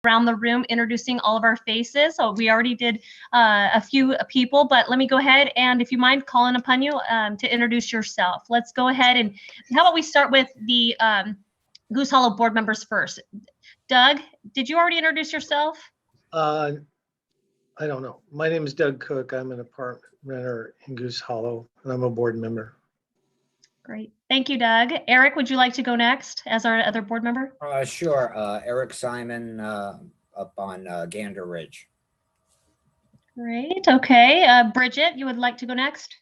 around the room introducing all of our faces. So we already did a few people, but let me go ahead and, if you mind, calling upon you to introduce yourself. Let's go ahead and how about we start with the Goose Hollow board members first. Doug, did you already introduce yourself? I don't know. My name is Doug Cook. I'm an apartment renter in Goose Hollow, and I'm a board member. Great. Thank you, Doug. Eric, would you like to go next as our other board member? Sure. Eric Simon up on Gander Ridge. Great. Okay. Bridget, you would like to go next?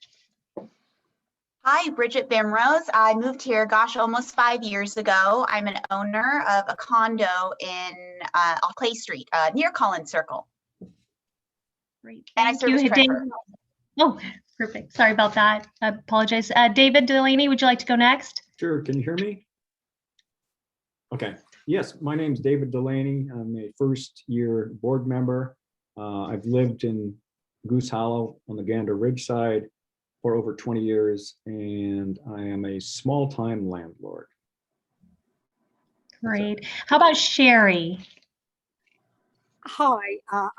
Hi, Bridget Bimrose. I moved here, gosh, almost 5 years ago. I'm an owner of a condo in on Clay Street, near Collins Circle. Great. And I serve as treasurer. Oh, perfect. Sorry about that. I apologize. David Delaney, would you like to go next? Sure. Can you hear me? Okay. Yes, my name is David Delaney. I'm a first-year board member. I've lived in Goose Hollow on the Gander Ridge side for over 20 years, and I am a small-time landlord. Great. How about Sherry? Hi,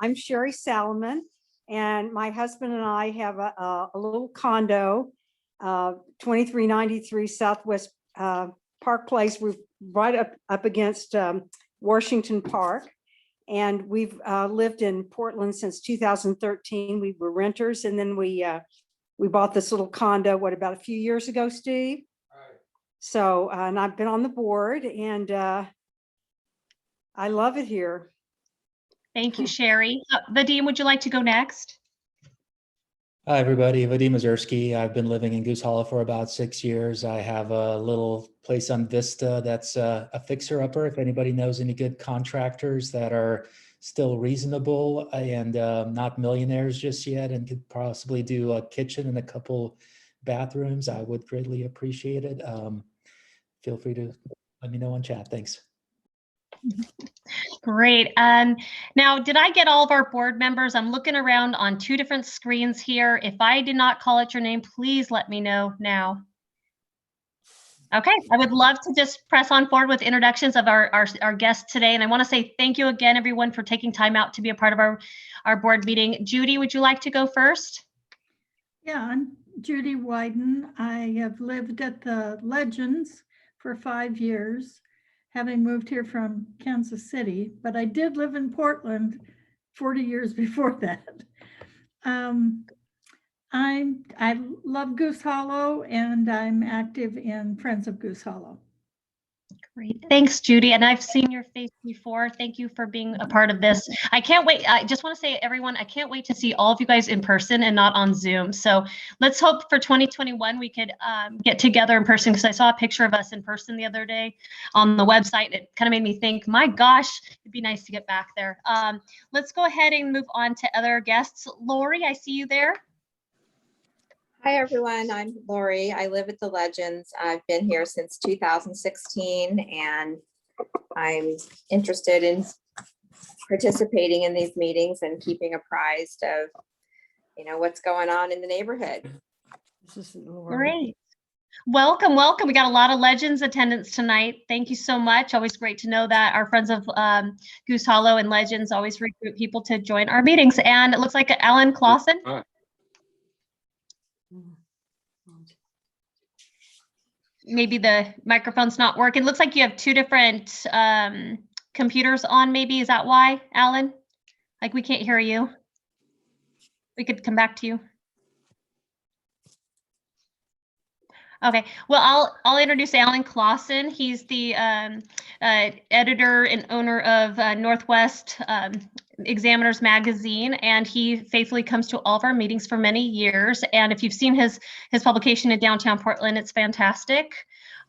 I'm Sherry Salomon, and my husband and I have a little condo, 2393 Southwest Park Place. We're right up against Washington Park, and we've lived in Portland since 2013. We were renters, and then we bought this little condo, what, about a few years ago, Steve? Right. So, and I've been on the board, and I love it here. Thank you, Sherry. Vadim, would you like to go next? Hi, everybody. Vadim Mazursky. I've been living in Goose Hollow for about 6 years. I have a little place on Vista that's a fixer-upper. If anybody knows any good contractors that are still reasonable and not millionaires just yet and could possibly do a kitchen and a couple bathrooms, I would greatly appreciate it. Feel free to let me know on chat. Thanks. Great. Now, did I get all of our board members? I'm looking around on 2 different screens here. If I did not call out your name, please let me know now. Okay, I would love to just press on forward with introductions of our guests today. And I want to say thank you again, everyone, for taking time out to be a part of our board meeting. Judy, would you like to go first? Yeah, I'm Judy Wyden. I have lived at the Legends for 5 years, having moved here from Kansas City, but I did live in Portland 40 years before that. I love Goose Hollow, and I'm active in Friends of Goose Hollow. Great. Thanks, Judy. And I've seen your face before. Thank you for being a part of this. I can't wait. I just want to say, everyone, I can't wait to see all of you guys in person and not on Zoom. So let's hope for 2021 we could get together in person, because I saw a picture of us in person the other day on the website. It kind of made me think, my gosh, it'd be nice to get back there. Let's go ahead and move on to other guests. Lori, I see you there. Hi, everyone. I'm Lori. I live at the Legends. I've been here since 2016, and I'm interested in participating in these meetings and keeping apprised of, what's going on in the neighborhood. Great. Welcome, welcome. We got a lot of Legends attendance tonight. Thank you so much. Always great to know that our friends of Goose Hollow and Legends always recruit people to join our meetings. And it looks like Alan Claussen. Maybe the microphone's not working. It looks like you have 2 different computers on, maybe. Is that why, Alan? Like, we can't hear you. We could come back to you. Okay, well, I'll introduce Alan Claussen. He's the editor and owner of Northwest Examiner's Magazine, and he faithfully comes to all of our meetings for many years. And if you've seen his publication in downtown Portland, it's fantastic.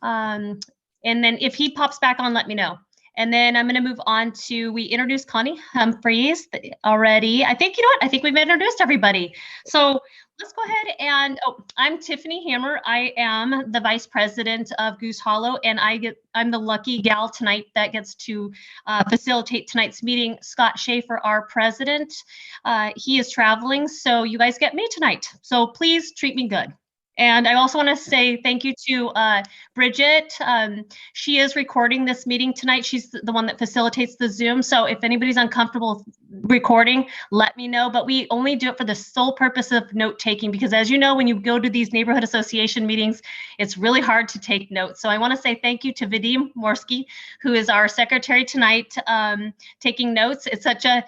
And then if he pops back on, let me know. And then I'm going to move on to, we introduced Connie Humphreys already. I think, I think we've introduced everybody. So let's go ahead and, I'm Tiffany Hammer. I am the vice president of Goose Hollow, and I'm the lucky gal tonight that gets to facilitate tonight's meeting. Scott Schaefer, our president, he is traveling, so you guys get me tonight. So please treat me good. And I also want to say thank you to Bridget. She is recording this meeting tonight. She's the one that facilitates the Zoom. So if anybody's uncomfortable recording, let me know. But we only do it for the sole purpose of note taking, because as you know, when you go to these neighborhood association meetings, it's really hard to take notes. So I want to say thank you to Vadim Morsky, who is our secretary tonight, taking notes. It's such a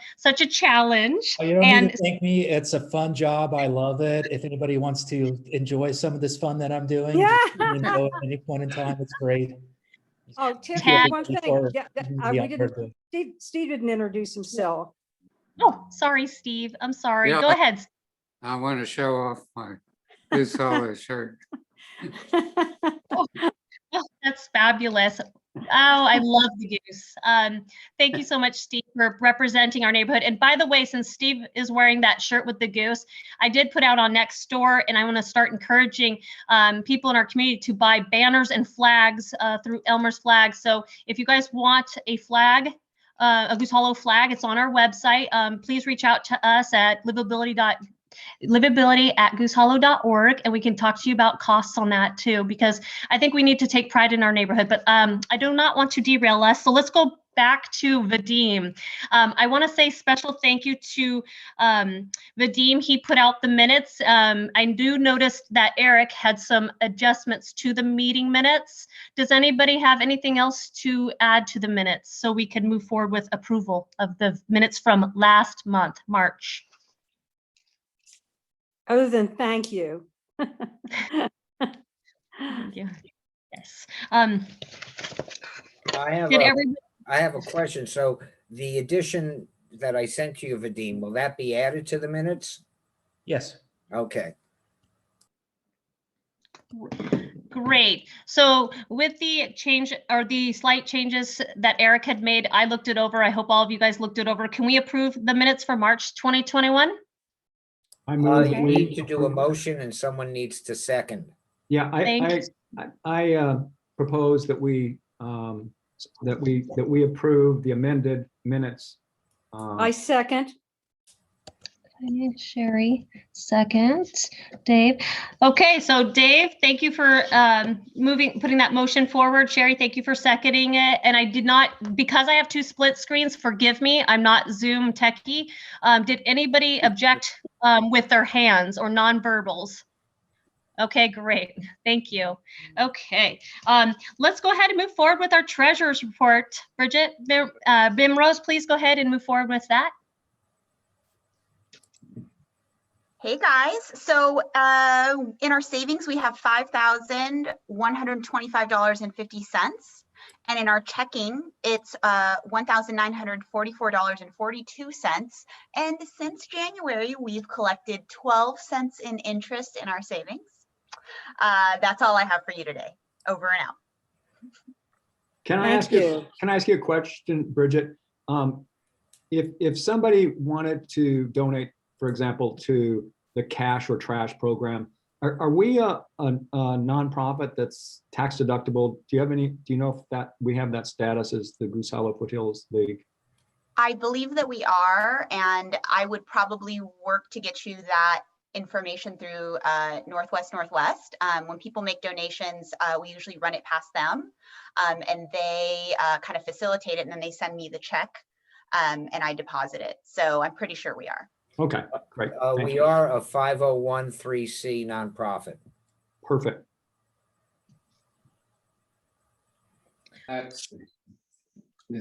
challenge. Oh, you don't And need to thank me. It's a fun job. I love it. If anybody wants to enjoy some of this fun that I'm doing, Yeah. just let me know at any point in time. It's great. Oh, Thank Tiffany, you one thing, for yeah, giving me we the didn't, opportunity. Steve didn't introduce himself. oh, sorry, Steve. I'm sorry. Yeah. Go ahead. I want to show off my Goose Hollow shirt. Oh, that's fabulous. Oh, I love the goose. Thank you so much, Steve, for representing our neighborhood. And by the way, since Steve is wearing that shirt with the goose, I did put out on Nextdoor, and I want to start encouraging people in our community to buy banners and flags through Elmer's Flags. So if you guys want a flag, a Goose Hollow flag, it's on our website. Please reach out to us at livability@goosehollow.org, and we can talk to you about costs on that too, because I think we need to take pride in our neighborhood. But I do not want to derail us, so let's go back to Vadim. I want to say special thank you to Vadim. He put out the minutes. I do notice that Eric had some adjustments to the meeting minutes. Does anybody have anything else to add to the minutes so we can move forward with approval of the minutes from last month, March? Other than thank you. Thank you. Yes. I have Did a, everybody? I have a question. So the addition that I sent to you, Vadim, will that be added to the minutes? Yes. Okay. Great. So with the change or the slight changes that Eric had made, I looked it over. I hope all of you guys looked it over. Can we approve the minutes for March 2021? I move. You need to do a motion and someone needs to second. Yeah, Thank I propose that we approve the amended minutes. I second. Sherry, second. Dave. Okay, so Dave, thank you for putting that motion forward. Sherry, thank you for seconding it. And I did not, because I have two split screens, forgive me, I'm not Zoom techie. Did anybody object with their hands or nonverbals? Okay, great. Thank you. Okay, let's go ahead and move forward with our treasurer's report. Bridget, Bimrose, please go ahead and move forward with that. Hey guys, so in our savings, we have $5,125.50. And in our checking, it's $1,944.42. And since January, we've collected 12 cents in interest in our savings. That's all I have for you today. Over and out. Can I ask you a question, Bridget? If somebody wanted to donate, for example, to the cash or trash program, are we a nonprofit that's tax deductible? Do you know if that we have that status as the Goose Hollow Foothills League? I believe that we are, and I would probably work to get you that information through Northwest. When people make donations, we usually run it past them, and they kind of facilitate it, and then they send me the check, and I deposit it. So I'm pretty sure we are. Okay, great. We are a 501(c) nonprofit. Perfect.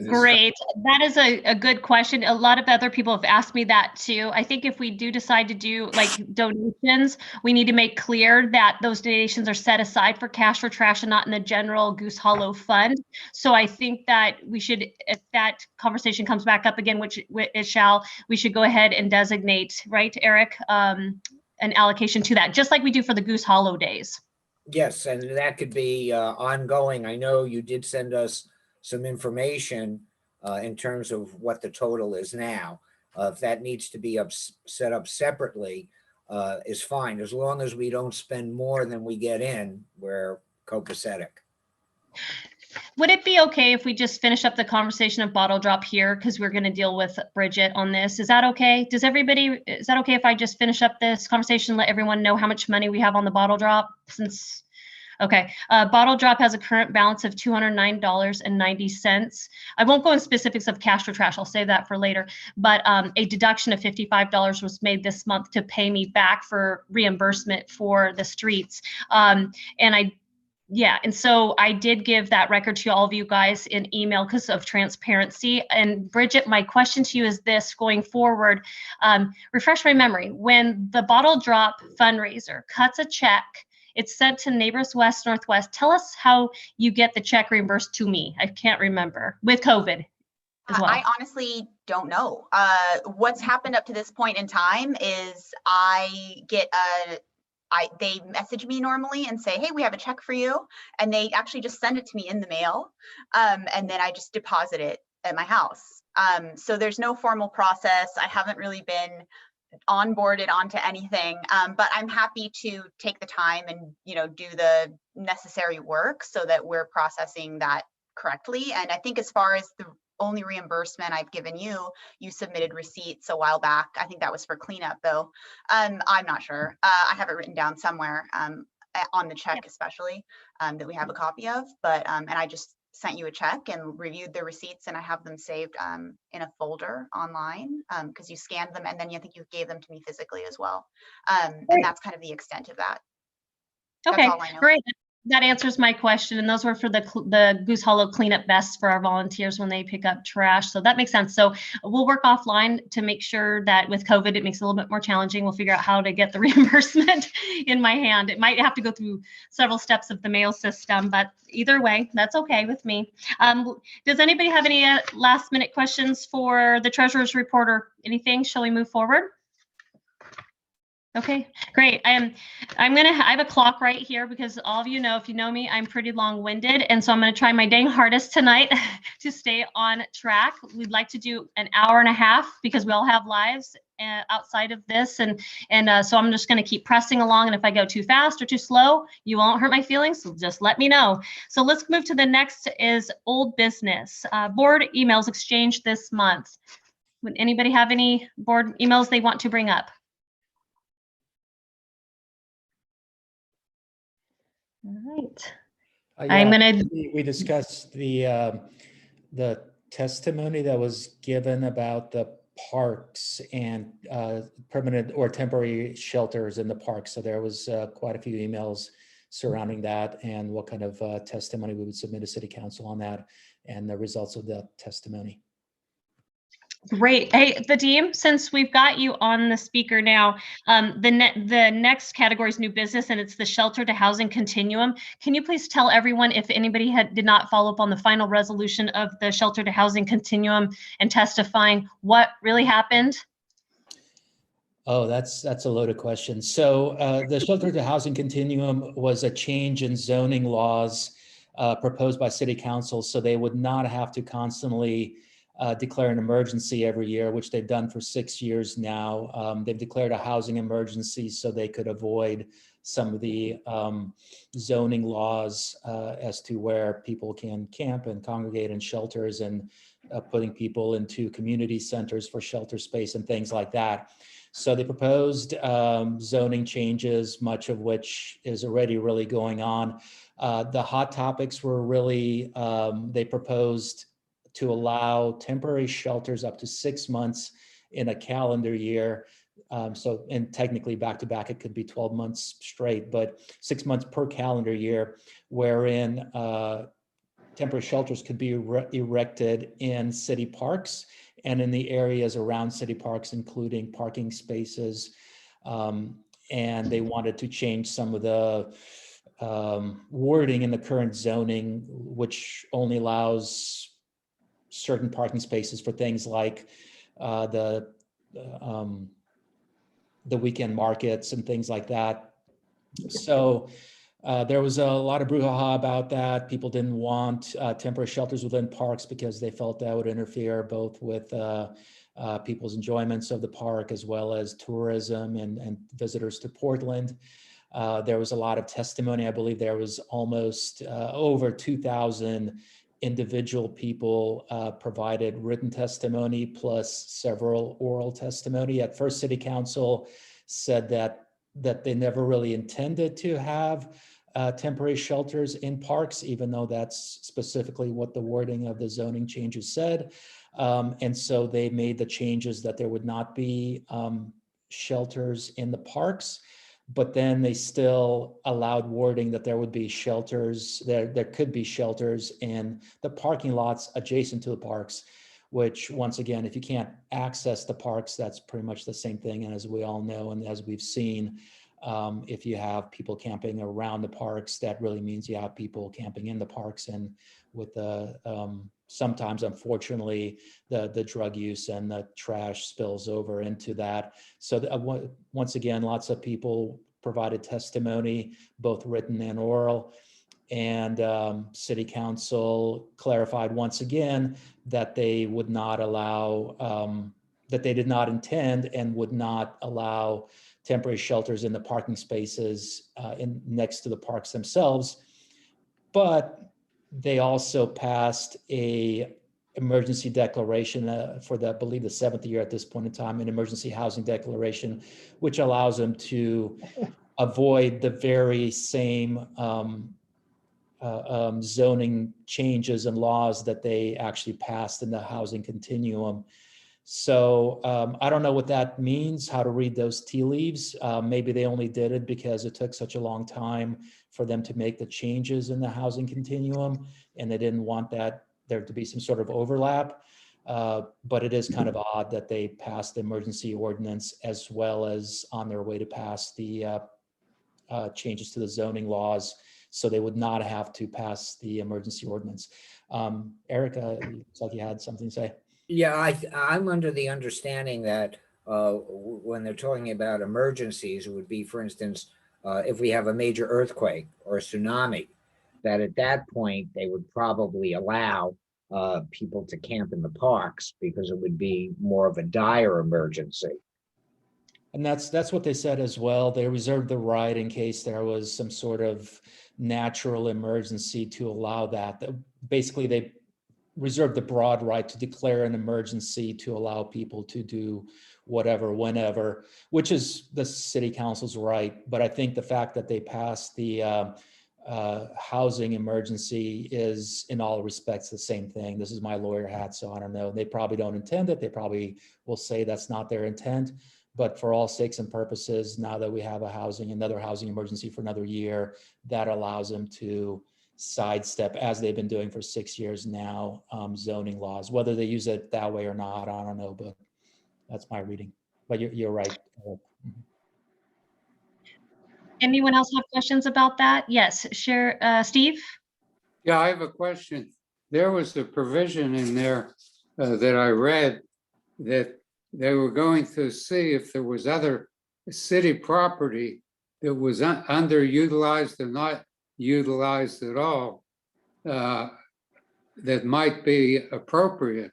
Great. That is a good question. A lot of other people have asked me that too. I think if we do decide to do like donations, we need to make clear that those donations are set aside for cash or trash and not in the general Goose Hollow fund. So I think that we should, if that conversation comes back up again, which it shall, we should go ahead and designate, right, Eric, an allocation to that, just like we do for the Goose Hollow Days. Yes, and that could be ongoing. I know you did send us some information in terms of what the total is now. If that needs to be set up separately, is fine. As long as we don't spend more than we get in, we're copacetic. Would it be okay if we just finish up the conversation of bottle drop here? Because we're going to deal with Bridget on this. Is that okay? Is that okay if I just finish up this conversation, let everyone know how much money we have on the bottle drop? Okay, bottle drop has a current balance of $209.90. I won't go in specifics of cash or trash. I'll save that for later. But a deduction of $55 was made this month to pay me back for reimbursement for the streets. And so I did give that record to all of you guys in email because of transparency. And Bridget, my question to you is this going forward, refresh my memory. When the bottle drop fundraiser cuts a check, it's sent to Neighbors West Northwest. Tell us how you get the check reimbursed to me. I can't remember with COVID as well. I honestly don't know. What's happened up to this point in time is they message me normally and say, hey, we have a check for you. And they actually just send it to me in the mail. And then I just deposit it at my house. So there's no formal process. I haven't really been onboarded onto anything, but I'm happy to take the time and, do the necessary work so that we're processing that correctly. And I think as far as the only reimbursement I've given you, you submitted receipts a while back. I think that was for cleanup though. I'm not sure. I have it written down somewhere on the check, especially that we have a copy of, but, and I just sent you a check and reviewed the receipts, and I have them saved in a folder online because you scanned them and then I think you gave them to me physically as well. And that's kind of the extent of that. Okay, great. That answers my question. And those were for the Goose Hollow cleanup vests for our volunteers when they pick up trash. So that makes sense. So we'll work offline to make sure that with COVID, it makes it a little bit more challenging. We'll figure out how to get the reimbursement in my hand. It might have to go through several steps of the mail system, but either way, that's okay with me. Does anybody have any last minute questions for the treasurer's report or anything? Shall we move forward? Okay, great. I have a clock right here because all of you know, if you know me, I'm pretty long-winded. And so I'm going to try my dang hardest tonight to stay on track. We'd like to do an hour and a half because we all have lives outside of this. And so I'm just going to keep pressing along. And if I go too fast or too slow, you won't hurt my feelings. So just let me know. So let's move to the next is old business. Board emails exchanged this month. Would anybody have any board emails they want to bring up? All right. I'm gonna. We discussed the testimony that was given about the parks and permanent or temporary shelters in the parks. So there was quite a few emails surrounding that and what kind of testimony we would submit to City Council on that and the results of that testimony. Great. Hey, Vadim, since we've got you on the speaker now, the next category is new business, and it's the shelter to housing continuum. Can you please tell everyone if anybody did not follow up on the final resolution of the shelter to housing continuum and testifying what really happened? Oh, that's a loaded question. So the shelter to housing continuum was a change in zoning laws proposed by City Council, so they would not have to constantly declare an emergency every year, which they've done for 6 years now. They've declared a housing emergency so they could avoid some of the zoning laws as to where people can camp and congregate in shelters and putting people into community centers for shelter space and things like that. So they proposed zoning changes, much of which is already really going on. The hot topics were really, they proposed to allow temporary shelters up to 6 months in a calendar year. And technically back to back, it could be 12 months straight, but 6 months per calendar year, wherein temporary shelters could be erected in city parks and in the areas around city parks, including parking spaces. And they wanted to change some of the wording in the current zoning, which only allows certain parking spaces for things like the weekend markets and things like that. So there was a lot of brouhaha about that. People didn't want temporary shelters within parks because they felt that would interfere both with people's enjoyments of the park as well as tourism and visitors to Portland. There was a lot of testimony. I believe there was almost over 2,000 individual people provided written testimony plus several oral testimony. At first, City Council said that they never really intended to have temporary shelters in parks, even though that's specifically what the wording of the zoning changes said. And so they made the changes that there would not be shelters in the parks, but then they still allowed wording that there would be shelters, there could be shelters in the parking lots adjacent to the parks, which once again, if you can't access the parks, that's pretty much the same thing. And as we all know, and as we've seen, if you have people camping around the parks, that really means you have people camping in the parks. And with the sometimes, unfortunately, the drug use and the trash spills over into that. So once again, lots of people provided testimony, both written and oral. And City Council clarified once again that they would not allow, that they did not intend and would not allow temporary shelters in the parking spaces next to the parks themselves. But they also passed a emergency declaration for the, I believe the 7th year at this point in time, an emergency housing declaration, which allows them to avoid the very same zoning changes and laws that they actually passed in the housing continuum. So I don't know what that means, how to read those tea leaves. Maybe they only did it because it took such a long time for them to make the changes in the housing continuum, and they didn't want that there to be some sort of overlap. But it is kind of odd that they passed the emergency ordinance as well as on their way to pass the changes to the zoning laws, so they would not have to pass the emergency ordinance. Erica, looks like you had something to say. Yeah, I'm under the understanding that when they're talking about emergencies, it would be, for instance, if we have a major earthquake or a tsunami, that at that point they would probably allow people to camp in the parks because it would be more of a dire emergency. And that's what they said as well. They reserved the right in case there was some sort of natural emergency to allow that. Basically, they reserved the broad right to declare an emergency to allow people to do whatever, whenever, which is the City Council's right. But I think the fact that they passed the housing emergency is in all respects the same thing. This is my lawyer hat, so I don't know. They probably don't intend it. They probably will say that's not their intent. But for all sakes and purposes, now that we have another housing emergency for another year, that allows them to sidestep, as they've been doing for 6 years now, zoning laws. Whether they use it that way or not, I don't know, but that's my reading. But you're right. Anyone else have questions about that? Yes, share, Steve? Yeah, I have a question. There was a provision in there that I read that they were going to see if there was other city property that was underutilized or not utilized at all that might be appropriate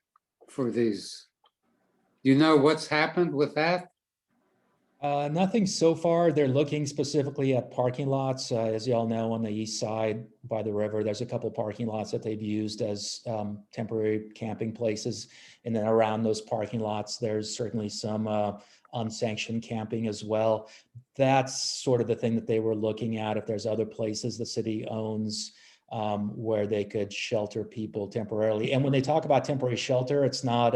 for these. Do you know what's happened with that? Nothing so far. They're looking specifically at parking lots. As you all know, on the east side by the river, there's a couple parking lots that they've used as temporary camping places. And then around those parking lots, there's certainly some unsanctioned camping as well. That's sort of the thing that they were looking at. If there's other places the city owns where they could shelter people temporarily. And when they talk about temporary shelter, it's not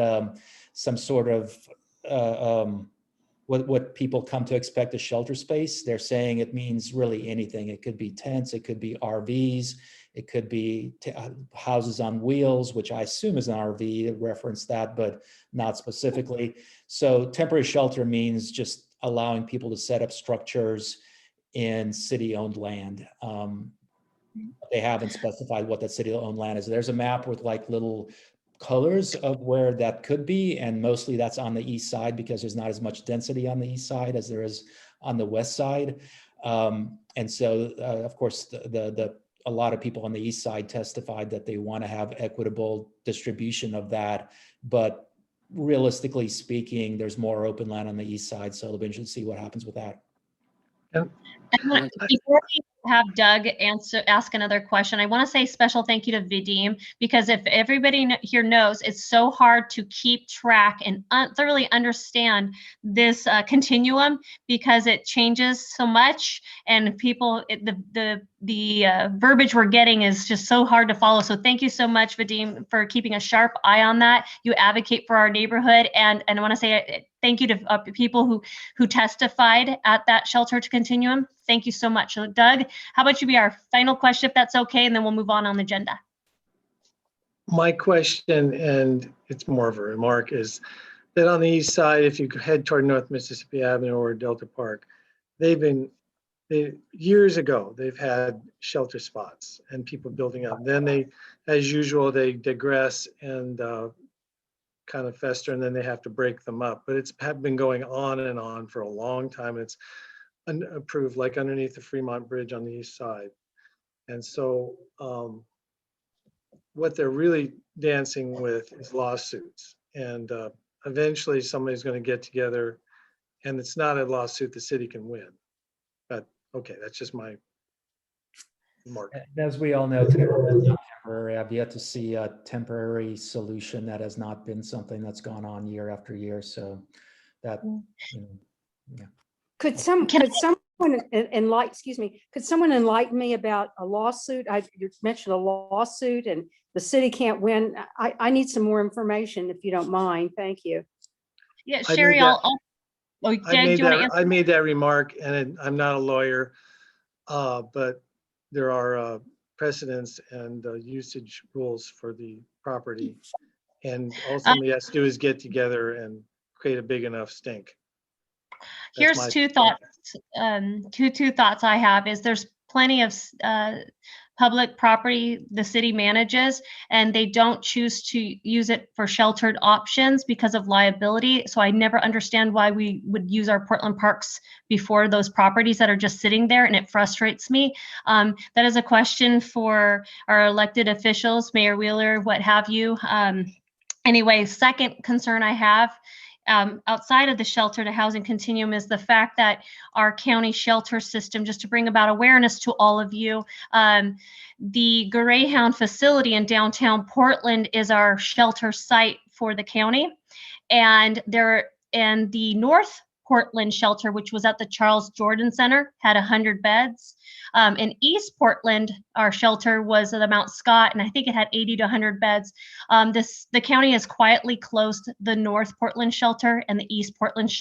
some sort of what people come to expect a shelter space. They're saying it means really anything. It could be tents, it could be RVs, it could be houses on wheels, which I assume is an RV, it referenced that, but not specifically. So temporary shelter means just allowing people to set up structures in city-owned land. They haven't specified what that city-owned land is. There's a map with like little colors of where that could be, and mostly that's on the east side because there's not as much density on the east side as there is on the west side. And so of course a lot of people on the east side testified that they want to have equitable distribution of that, but realistically speaking, there's more open land on the east side, so it'll be interesting to see what happens with that. And Before we have Doug ask another question, I want to say special thank you to Vadim, because if everybody here knows, it's so hard to keep track and thoroughly understand this continuum, because it changes so much, and people, the verbiage we're getting is just so hard to follow. So thank you so much, Vadim, for keeping a sharp eye on that. You advocate for our neighborhood, and I want to say thank you to people who testified at that shelter to continuum. Thank you so much. So Doug, how about you be our final question, if that's okay, and then we'll move on the agenda. my question, and it's more of a remark, is that on the east side, if you head toward North Mississippi Avenue or Delta Park, years ago, they've had shelter spots and people building up. Then they, as usual, they digress and kind of fester, and then they have to break them up. But it's been going on and on for a long time. It's approved, like underneath the Fremont Bridge on the east side. And so what they're really dancing with is lawsuits. And eventually somebody's going to get together, and it's not a lawsuit the city can win. But okay, that's just my remark. As we all know, temporary. I've yet to see a temporary solution. That has not been something that's gone on year after year. So that, yeah. Could someone enlighten me about a lawsuit? You mentioned a lawsuit and the city can't win. I need some more information if you don't mind. Thank you. Yeah, Sherry, I made that remark, and I'm not a lawyer, but there are precedents and usage rules for the property. And all somebody has to do is get together and create a big enough stink. Here's two thoughts. Two thoughts I have is there's plenty of public property the city manages, and they don't choose to use it for sheltered options because of liability. So I never understand why we would use our Portland parks before those properties that are just sitting there, and it frustrates me. That is a question for our elected officials, Mayor Wheeler, what have you. Anyway, second concern I have, outside of the shelter to housing continuum, is the fact that our county shelter system, just to bring about awareness to all of you, the Greyhound facility in downtown Portland is our shelter site for the county. And the North Portland shelter, which was at the Charles Jordan Center, had 100 beds. In East Portland, our shelter was at Mount Scott, and I think it had 80 to 100 beds. The county has quietly closed the North Portland shelter and the East Portland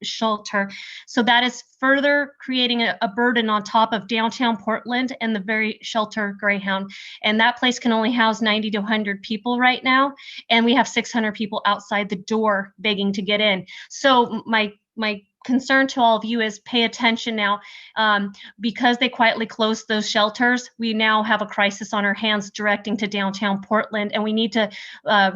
shelter. So that is further creating a burden on top of downtown Portland and the very shelter Greyhound. And that place can only house 90 to 100 people right now. And we have 600 people outside the door begging to get in. So my concern to all of you is pay attention now, because they quietly closed those shelters. We now have a crisis on our hands directing to downtown Portland, and we need to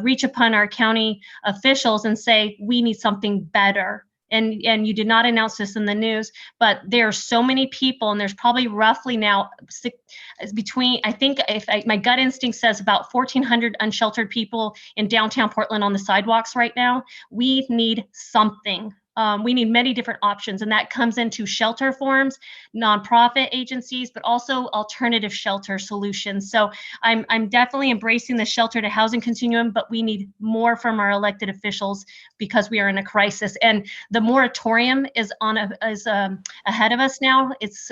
reach upon our county officials and say, we need something better. And you did not announce this in the news, but there are so many people, and there's probably roughly now my gut instinct says about 1,400 unsheltered people in downtown Portland on the sidewalks right now. We need something. We need many different options, and that comes into shelter forms, nonprofit agencies, but also alternative shelter solutions. So I'm definitely embracing the shelter to housing continuum, but we need more from our elected officials because we are in a crisis. And the moratorium is ahead of us now. It's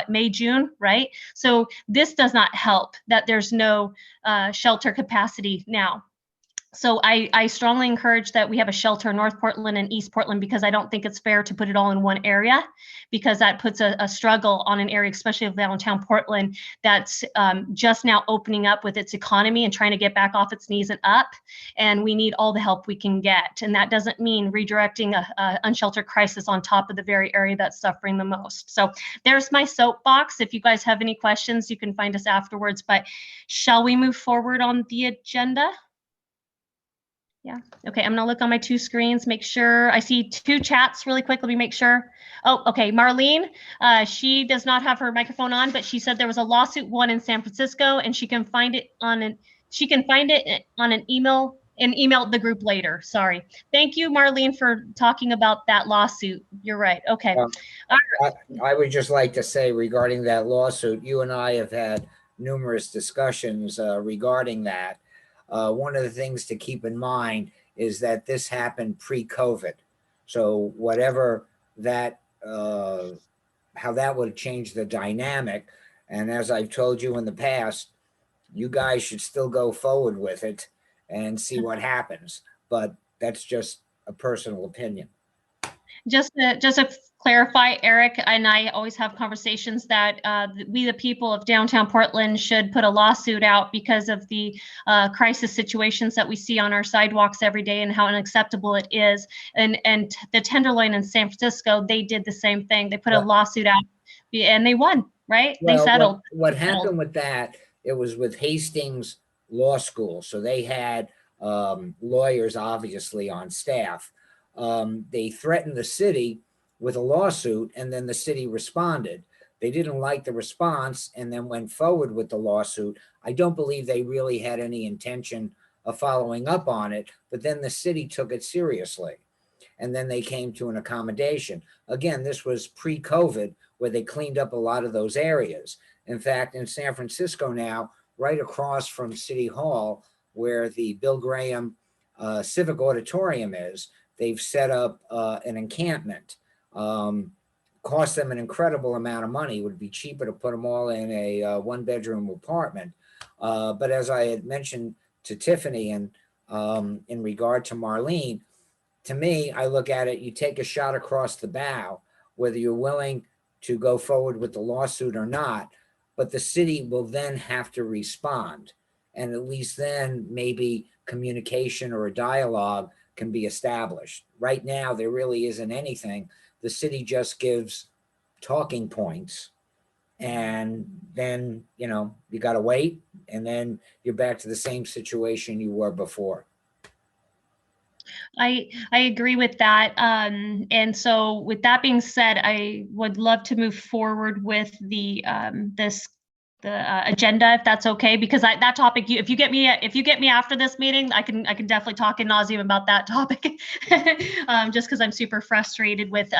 May, June, right? So this does not help that there's no shelter capacity now. So I strongly encourage that we have a shelter in North Portland and East Portland, because I don't think it's fair to put it all in one area, because that puts a struggle on an area, especially of downtown Portland, that's just now opening up with its economy and trying to get back off its knees and up. And we need all the help we can get. And that doesn't mean redirecting a unsheltered crisis on top of the very area that's suffering the most. So there's my soapbox. If you guys have any questions, you can find us afterwards. But shall we move forward on the agenda? Yeah. Okay. I'm going to look on my two screens, make sure I see two chats really quick. Let me make sure. Oh, okay. Marlene, she does not have her microphone on, but she said there was a lawsuit won in San Francisco, and she can find it on an email and email the group later. Sorry. Thank you, Marlene, for talking about that lawsuit. You're right. Okay. I would just like to say regarding that lawsuit, you and I have had numerous discussions regarding that. One of the things to keep in mind is that this happened pre-COVID. So whatever that, how that would change the dynamic. And as I've told you in the past, you guys should still go forward with it and see what happens. But that's just a personal opinion. Just to clarify, Eric and I always have conversations that we, the people of downtown Portland, should put a lawsuit out because of the crisis situations that we see on our sidewalks every day and how unacceptable it is. And the Tenderloin in San Francisco, they did the same thing. They put a lawsuit out and they won, right? They settled. What happened with that, it was with Hastings Law School. So they had lawyers obviously on staff. They threatened the city with a lawsuit, and then the city responded. They didn't like the response and then went forward with the lawsuit. I don't believe they really had any intention of following up on it, but then the city took it seriously. And then they came to an accommodation. Again, this was pre-COVID, where they cleaned up a lot of those areas. In fact, in San Francisco now, right across from City Hall, where the Bill Graham Civic Auditorium is, they've set up an encampment. Cost them an incredible amount of money. It would be cheaper to put them all in a one-bedroom apartment. But as I had mentioned to Tiffany and in regard to Marlene, to me, I look at it, you take a shot across the bow, whether you're willing to go forward with the lawsuit or not, but the city will then have to respond. And at least then maybe communication or a dialogue can be established. Right now, there really isn't anything. The city just gives talking points, and then, you know, you got to wait, and then you're back to the same situation you were before. I agree with that. And so with that being said, I would love to move forward with the agenda, if that's okay, because that topic, if you get me after this meeting, I can definitely talk in nauseam about that topic, just because I'm super frustrated with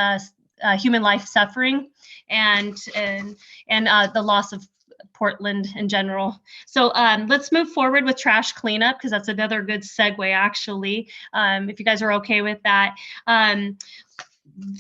human life suffering and the loss of Portland in general. So let's move forward with trash cleanup, because that's another good segue, actually, if you guys are okay with that.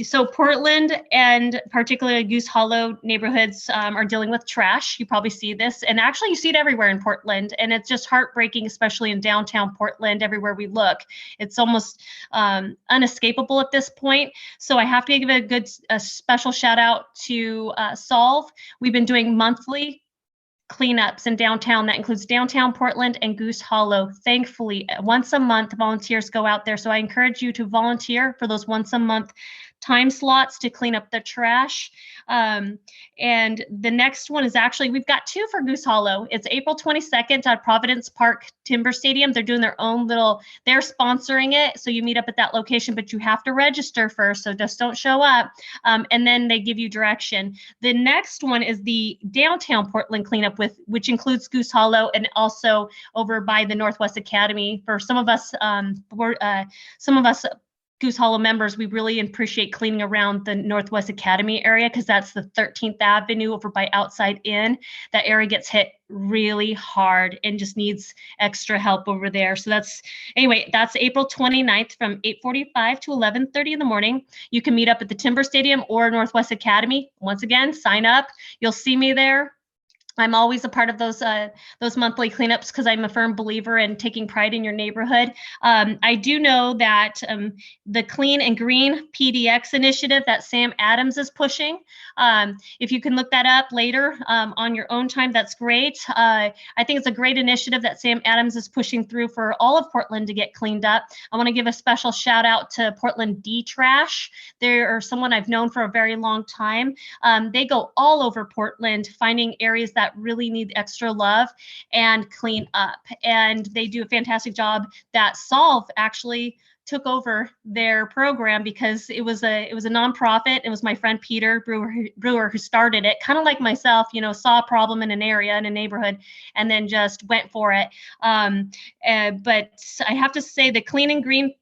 So Portland and particularly Goose Hollow neighborhoods are dealing with trash. You probably see this, and actually you see it everywhere in Portland, and it's just heartbreaking, especially in downtown Portland. Everywhere we look, it's almost unescapable at this point. So I have to give a special shout out to Solve. We've been doing monthly cleanups in downtown. That includes downtown Portland and Goose Hollow. Thankfully, once a month, volunteers go out there. So I encourage you to volunteer for those once a month time slots to clean up the trash. And the next one is actually, we've got two for Goose Hollow. It's April 22nd at Providence Park Timber Stadium. They're doing their own they're sponsoring it. So you meet up at that location, but you have to register first. So just don't show up. And then they give you direction. The next one is the downtown Portland cleanup, which includes Goose Hollow and also over by the Northwest Academy. For some of us, Goose Hollow members, we really appreciate cleaning around the Northwest Academy area, because that's the 13th Avenue over by Outside Inn. That area gets hit really hard and just needs extra help over there. So that's April 29th from 8:45 to 11:30 in the morning. You can meet up at the Timber Stadium or Northwest Academy. Once again, sign up. You'll see me there. I'm always a part of those monthly cleanups because I'm a firm believer in taking pride in your neighborhood. I do know that the Clean and Green PDX initiative that Sam Adams is pushing, if you can look that up later on your own time, that's great. I think it's a great initiative that Sam Adams is pushing through for all of Portland to get cleaned up. I want to give a special shout out to Portland D-Trash. They're someone I've known for a very long time. They go all over Portland finding areas that really need extra love and clean up. And they do a fantastic job. That Solve actually took over their program because it was a nonprofit. It was my friend Peter Brewer who started it, kind of like myself, saw a problem in an area, in a neighborhood, and then just went for it. But I have to say the Clean and Green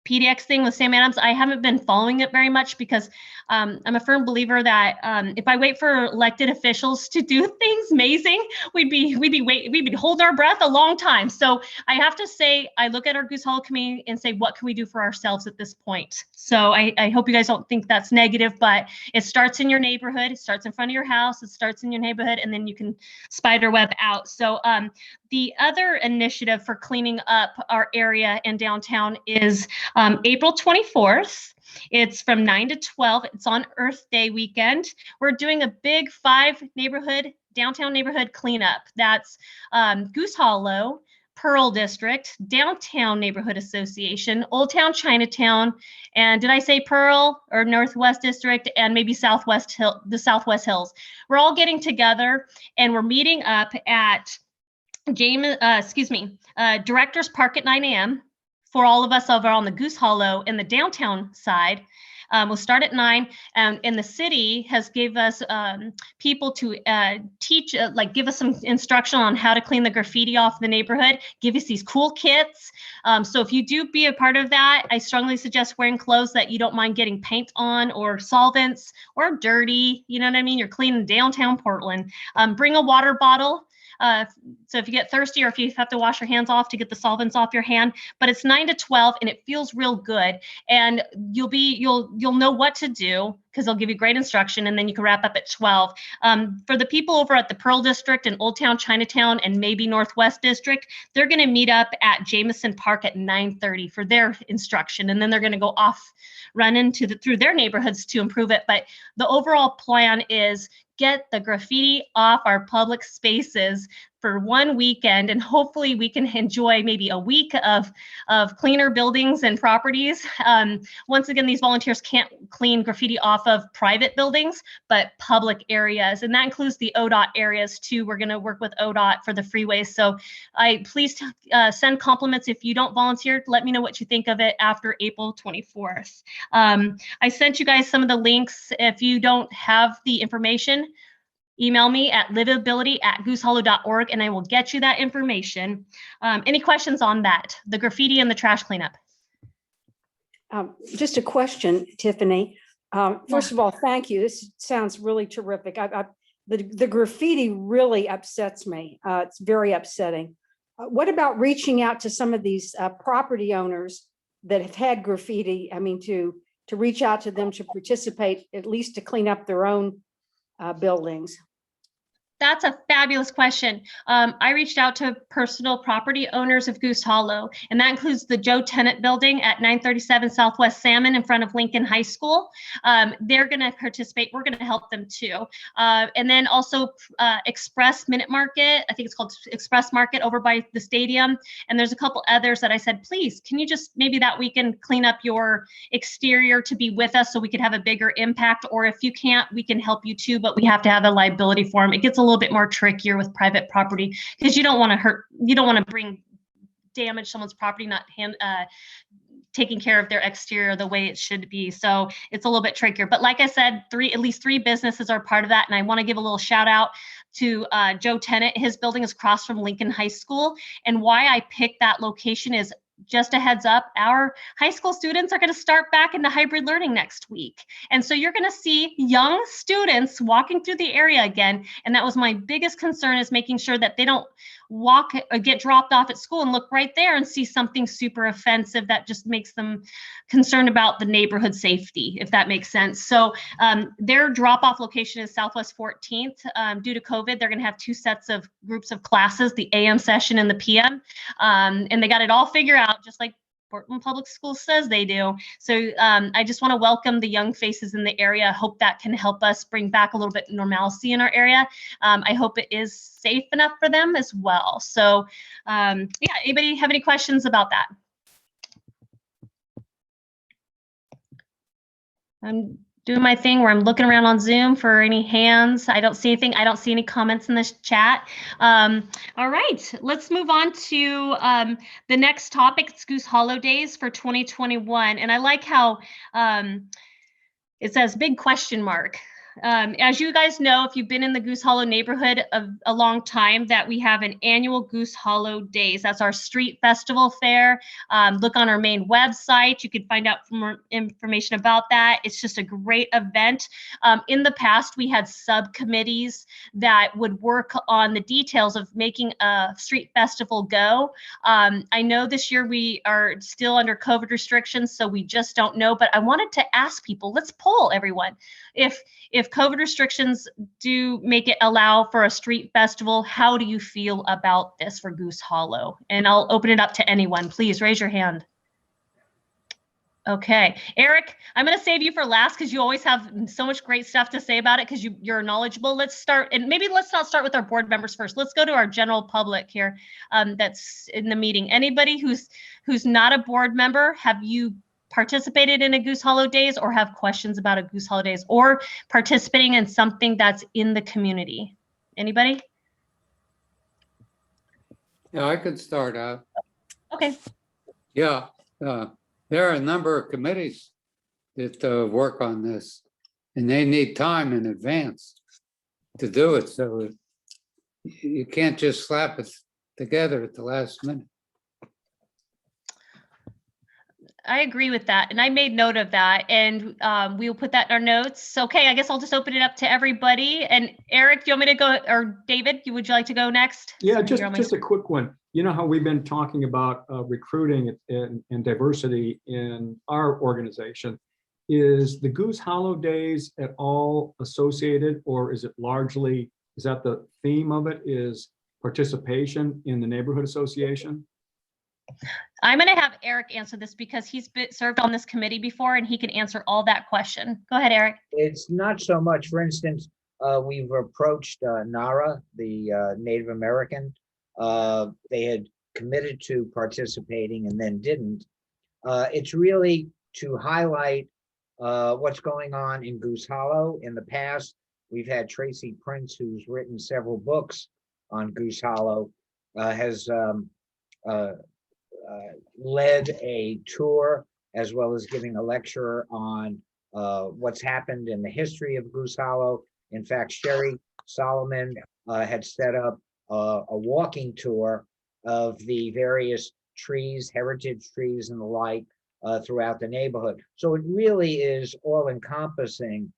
PDX thing with Sam Adams, I haven't been following it very much because I'm a firm believer that if I wait for elected officials to do things amazing, we'd be holding our breath a long time. So I have to say, I look at our Goose Hollow community and say, what can we do for ourselves at this point? So I hope you guys don't think that's negative, but it starts in your neighborhood, it starts in front of your house, it starts in your neighborhood, and then you can spider web out. So the other initiative for cleaning up our area in downtown is April 24th. It's from 9 to 12. It's on Earth Day weekend. We're doing a big 5 downtown neighborhood cleanup. That's Goose Hollow, Pearl District, Downtown Neighborhood Association, Old Town Chinatown, and did I say Pearl or Northwest District, and maybe the Southwest Hills. We're all getting together and we're meeting up at Directors Park at 9 a.m. for all of us over on the Goose Hollow in the downtown side. We'll start at 9, and the city has gave us people to teach, give us some instruction on how to clean the graffiti off the neighborhood, give us these cool kits. So if you do be a part of that, I strongly suggest wearing clothes that you don't mind getting paint on or solvents or dirty, you know what I mean? You're cleaning downtown Portland. Bring a water bottle. So if you get thirsty or if you have to wash your hands off to get the solvents off your hand, but it's 9 to 12 and it feels real good, and you'll know what to do because they'll give you great instruction, and then you can wrap up at 12. For the people over at the Pearl District and Old Town Chinatown and maybe Northwest District, they're going to meet up at Jameson Park at 9:30 for their instruction, and then they're going to go off running through their neighborhoods to improve it. But the overall plan is get the graffiti off our public spaces for one weekend, and hopefully we can enjoy maybe a week of cleaner buildings and properties. Once again, these volunteers can't clean graffiti off of private buildings, but public areas, and that includes the ODOT areas too. We're going to work with ODOT for the freeways. So please send compliments if you don't volunteer. Let me know what you think of it after April 24th. I sent you guys some of the links. If you don't have the information, email me at livability@goosehollow.org and I will get you that information. Any questions on that, the graffiti and the trash cleanup? Just a question, Tiffany. First of all, thank you. This sounds really terrific. The graffiti really upsets me. It's very upsetting. What about reaching out to some of these property owners that have had graffiti? I mean, to reach out to them to participate, at least to clean up their own buildings. That's a fabulous question. I reached out to personal property owners of Goose Hollow, and that includes the Joe Tennant building at 937 Southwest Salmon in front of Lincoln High School. They're going to participate. We're going to help them too. And then also Express Minute Market. I think it's called Express Market over by the stadium. And there's a couple others that I said, please, can you just maybe that weekend clean up your exterior to be with us so we could have a bigger impact? Or if you can't, we can help you too, but we have to have a liability form. It gets a little bit more trickier with private property because you don't want to bring damage someone's property, not taking care of their exterior the way it should be. So it's a little bit trickier. But like I said, at least three businesses are part of that. And I want to give a little shout out to Joe Tennant. His building is across from Lincoln High School. And why I picked that location is just a heads up, our high school students are going to start back into hybrid learning next week. And so you're going to see young students walking through the area again. And that was my biggest concern, is making sure that they don't walk or get dropped off at school and look right there and see something super offensive that just makes them concerned about the neighborhood safety, if that makes sense. So their drop-off location is Southwest 14th. Due to COVID, they're going to have two sets of groups of classes, the AM session and the PM. And they got it all figured out, just like Portland Public Schools says they do. So I just want to welcome the young faces in the area. Hope that can help us bring back a little bit of normalcy in our area. I hope it is safe enough for them as well. So yeah, anybody have any questions about that? doing my thing where I'm looking around on Zoom for any hands. I don't see anything. I don't see any comments in this chat. All right, let's move on to the next topic. It's Goose Hollow Days for 2021. And I like how it says big question mark. As you guys know, if you've been in the Goose Hollow neighborhood a long time, that we have an annual Goose Hollow Days. That's our street festival fair. Look on our main website. You can find out more information about that. It's just a great event. In the past, we had subcommittees that would work on the details of making a street festival go. I know this year we are still under COVID restrictions, so we just don't know, but I wanted to ask people, let's poll everyone. If COVID restrictions do make it allow for a street festival, how do you feel about this for Goose Hollow? And I'll open it up to anyone. Please raise your hand. Okay, Eric, I'm going to save you for last because you always have so much great stuff to say about it because you're knowledgeable. Let's start, and maybe let's not start with our board members first. Let's go to our general public here that's in the meeting. Anybody who's not a board member, have you participated in a Goose Hollow Days or have questions about a Goose Hollow Days or participating in something that's in the community? Anybody? Yeah, I could start out. Okay. Yeah, there are a number of committees that work on this, and they need time in advance to do it. So you can't just slap it together at the last minute. I agree with that. And I made note of that, and we'll put that in our notes. Okay, I guess I'll just open it up to everybody. And Eric, do you want me to go, or David, would you like to go next? Yeah, Sorry, you're on my just a quick one. You know how we've been talking about recruiting and diversity in our organization. Is the Goose Hollow Days at all associated, or is it largely, is that the theme of it, is participation in the neighborhood association? I'm going to have Eric answer this because he's served on this committee before and he can answer all that question. Go ahead, Eric. It's not so much, for instance, we've approached NARA, the Native American. They had committed to participating and then didn't. It's really to highlight what's going on in Goose Hollow. In the past, we've had Tracy Prince, who's written several books on Goose Hollow, has led a tour as well as giving a lecture on what's happened in the history of Goose Hollow. In fact, Sherry Solomon had set up a walking tour of the various trees, heritage trees and the like throughout the neighborhood. So it really is all encompassing.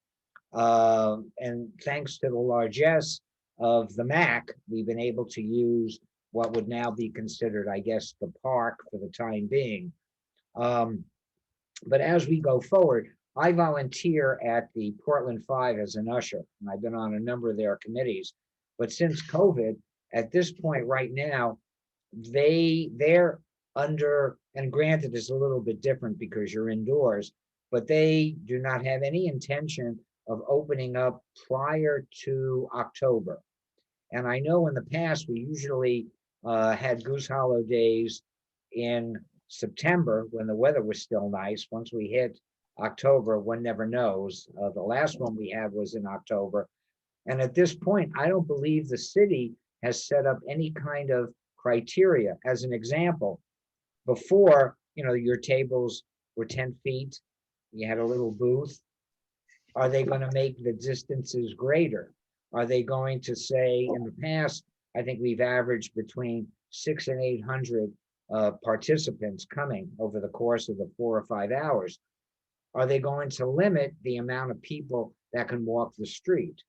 And thanks to the largesse of the MAC, we've been able to use what would now be considered, I guess, the park for the time being. But as we go forward, I volunteer at the Portland 5 as an usher, and I've been on a number of their committees. But since COVID, at this point right now, they're under, and granted it's a little bit different because you're indoors, but they do not have any intention of opening up prior to October. And I know in the past, we usually had Goose Hollow Days in September when the weather was still nice. Once we hit October, one never knows. The last one we had was in October. And at this point, I don't believe the city has set up any kind of criteria. As an example, before, your tables were 10 feet, you had a little booth. Are they going to make the distances greater? Are they going to say, in the past, I think we've averaged between 600 and 800 participants coming over the course of the 4 or 5 hours. Are they going to limit the amount of people that can walk the street?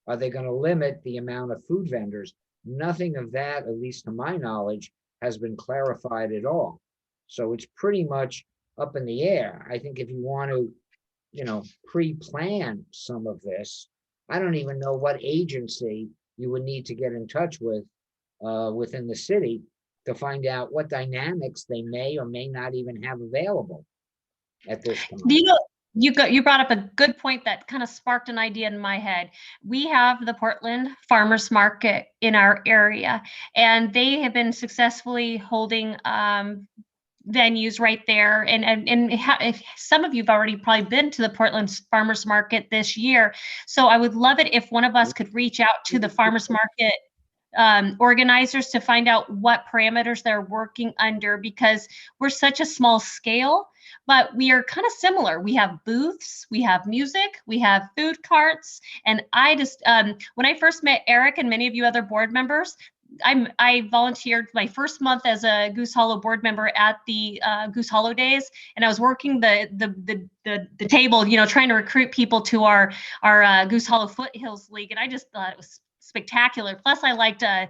Are they going to limit the amount of food vendors? Nothing of that, at least to my knowledge, has been clarified at all. So it's pretty much up in the air. I think if you want to, pre-plan some of this, I don't even know what agency you would need to get in touch with within the city to find out what dynamics they may or may not even have available at this time. You brought up a good point that kind of sparked an idea in my head. We have the Portland Farmers Market in our area, and they have been successfully holding venues right there. If some of you've already probably been to the Portland Farmers Market this year. So I would love it if one of us could reach out to the farmers market organizers to find out what parameters they're working under, because we're such a small scale, but we are kind of similar. We have booths, we have music, we have food carts. And I just, when I first met Eric and many of you other board members, I volunteered my first month as a Goose Hollow board member at the Goose Hollow Days, and I was working the table, trying to recruit people to our Goose Hollow Foothills League, and I just thought it was spectacular. Plus, I liked the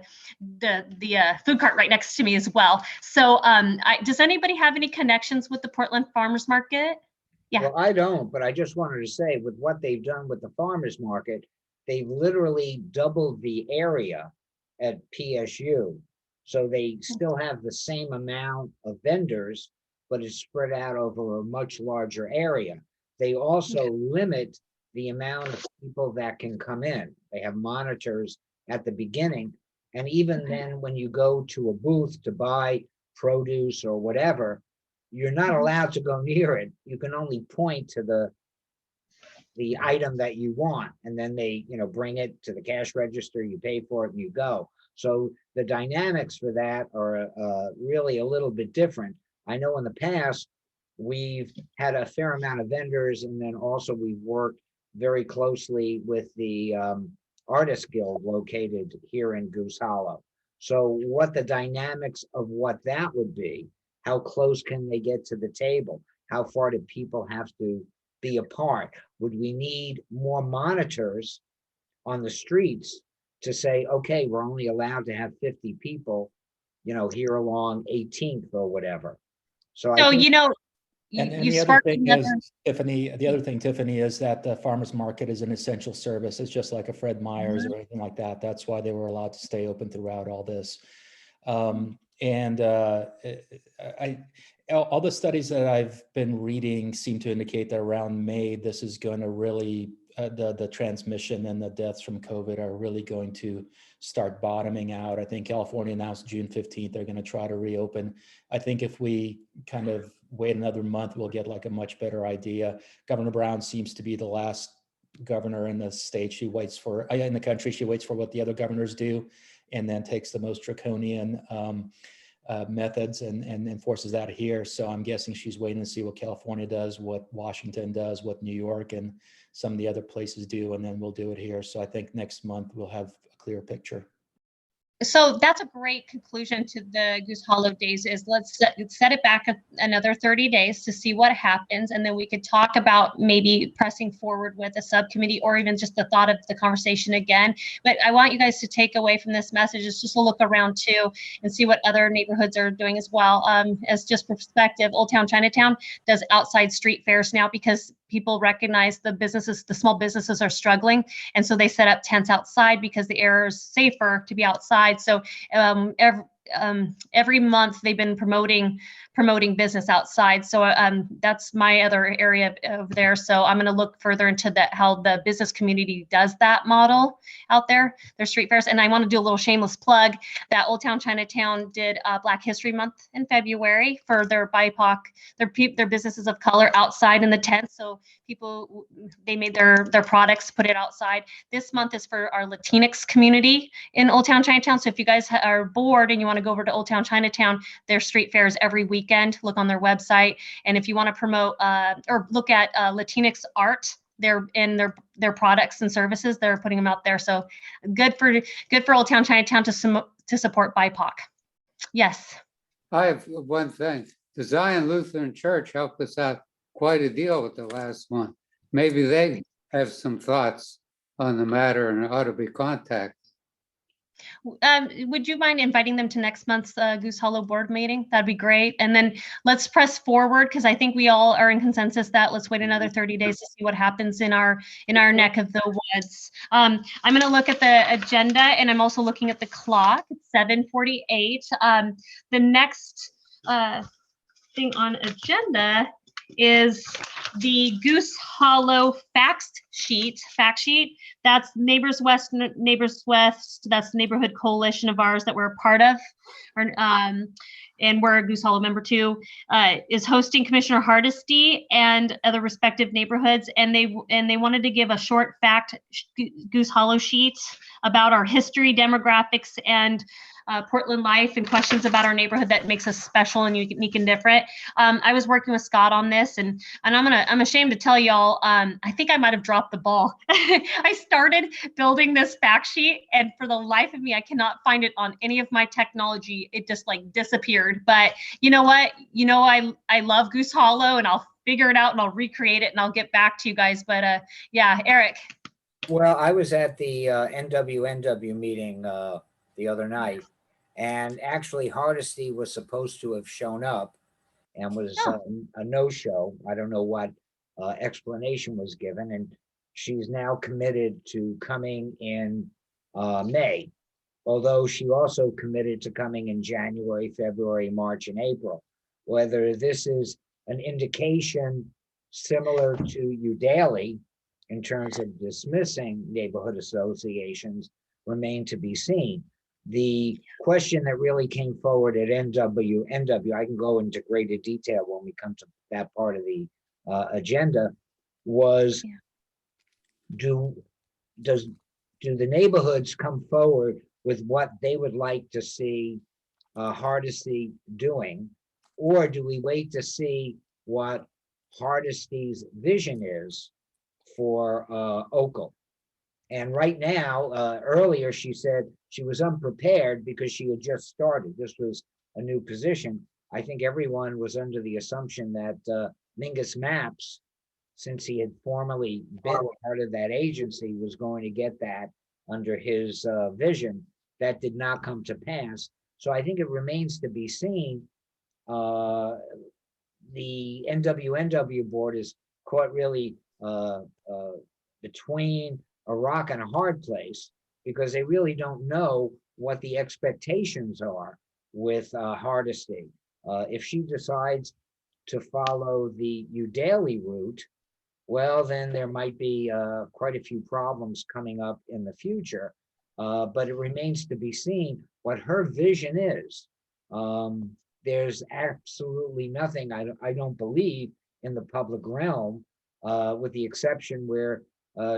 food cart right next to me as well. So, does anybody have any connections with the Portland Farmers Market? Yeah. Well, I don't, but I just wanted to say, with what they've done with the farmers market, they've literally doubled the area at PSU. So they still have the same amount of vendors, but it's spread out over a much larger area. They also limit the amount of people that can come in. They have monitors at the beginning. And even then, when you go to a booth to buy produce or whatever, you're not allowed to go near it. You can only point to the item that you want, and then they bring it to the cash register, you pay for it and you go. So the dynamics for that are really a little bit different. I know in the past we've had a fair amount of vendors, and then also we've worked very closely with the Artist Guild located here in Goose Hollow. So what the dynamics of what that would be, how close can they get to the table? How far do people have to be apart? Would we need more monitors on the streets to say, okay, we're only allowed to have 50 people, here along 18th or whatever? So I think, And you the other sparked thing another. is, Tiffany, the other thing, Tiffany, is that the farmers market is an essential service. It's just like a Fred Meyer's or anything like that. That's why they were allowed to stay open throughout all this. All the studies that I've been reading seem to indicate that around May, this is going to really, the transmission and the deaths from COVID are really going to start bottoming out. I think California announced June 15th, they're going to try to reopen. I think if we kind of wait another month, we'll get like a much better idea. Governor Brown seems to be the last governor in the state. She waits for, in the country, she waits for what the other governors do, and then takes the most draconian methods and enforces that here. So I'm guessing she's waiting to see what California does, what Washington does, what New York and some of the other places do, and then we'll do it here. So I think next month we'll have a clear picture. So that's a great conclusion to the Goose Hollow Days. Is let's set it back another 30 days to see what happens, and then we could talk about maybe pressing forward with a subcommittee or even just the thought of the conversation again. But I want you guys to take away from this message is just to look around too and see what other neighborhoods are doing as well. As just perspective, Old Town Chinatown does outside street fairs now because people recognize the small businesses are struggling, and so they set up tents outside because the air is safer to be outside. So every month they've been promoting business outside. So that's my other area over there. So I'm going to look further into that, how the business community does that model out there, their street fairs. And I want to do a little shameless plug that Old Town Chinatown did Black History Month in February for their BIPOC, their businesses of color outside in the tent. So people, they made their products, put it outside. This month is for our Latinx community in Old Town Chinatown. So if you guys are bored and you want to go over to Old Town Chinatown, there's street fairs every weekend. Look on their website. And if you want to promote or look at Latinx art, they're in their products and services, they're putting them out there. So good for Old Town Chinatown to support BIPOC. Yes. I have one thing. The Zion Lutheran Church helped us out quite a deal with the last one. Maybe they have some thoughts on the matter and ought to be contacted. Would you mind inviting them to next month's Goose Hollow board meeting? That'd be great. And then let's press forward, because I think we all are in consensus that let's wait another 30 days to see what happens in our neck of the woods. I'm going to look at the agenda, and I'm also looking at the clock. It's 7:48. The next thing on agenda is the Goose Hollow fact sheet. That's Neighbors West. That's the neighborhood coalition of ours that we're a part of, and we're a Goose Hollow member too. Is hosting Commissioner Hardesty and other respective neighborhoods, and they wanted to give a short Goose Hollow sheet about our history, demographics, and Portland life, and questions about our neighborhood that makes us special and unique and different. I was working with Scott on this, and I'm ashamed to tell y'all, I think I might have dropped the ball. I started building this fact sheet, and for the life of me, I cannot find it on any of my technology. It just like disappeared. But you know what? I love Goose Hollow, and I'll figure it out and I'll recreate it and I'll get back to you guys. But yeah, Eric. Well, I was at the NWNW meeting the other night, and actually Hardesty was supposed to have shown up and was a no-show. I don't know what explanation was given, and she's now committed to coming in May, although she also committed to coming in January, February, March, and April. Whether this is an indication similar to Udaly in terms of dismissing neighborhood associations remain to be seen. The question that really came forward at NWNW, I can go into greater detail when we come to that part of the agenda, was do the neighborhoods come forward with what they would like to see Hardesty doing, or do we wait to see what Hardesty's vision is for Oakland? And right now, earlier she said she was unprepared because she had just started. This was a new position. I think everyone was under the assumption that Mingus Maps, since he had formerly been part of that agency, was going to get that under his vision. That did not come to pass. So I think it remains to be seen. The NWNW board is caught really between a rock and a hard place, because they really don't know what the expectations are with Hardesty. If she decides to follow the Udaly route, well, then there might be quite a few problems coming up in the future. But it remains to be seen what her vision is. There's absolutely nothing, I don't believe, in the public realm, with the exception where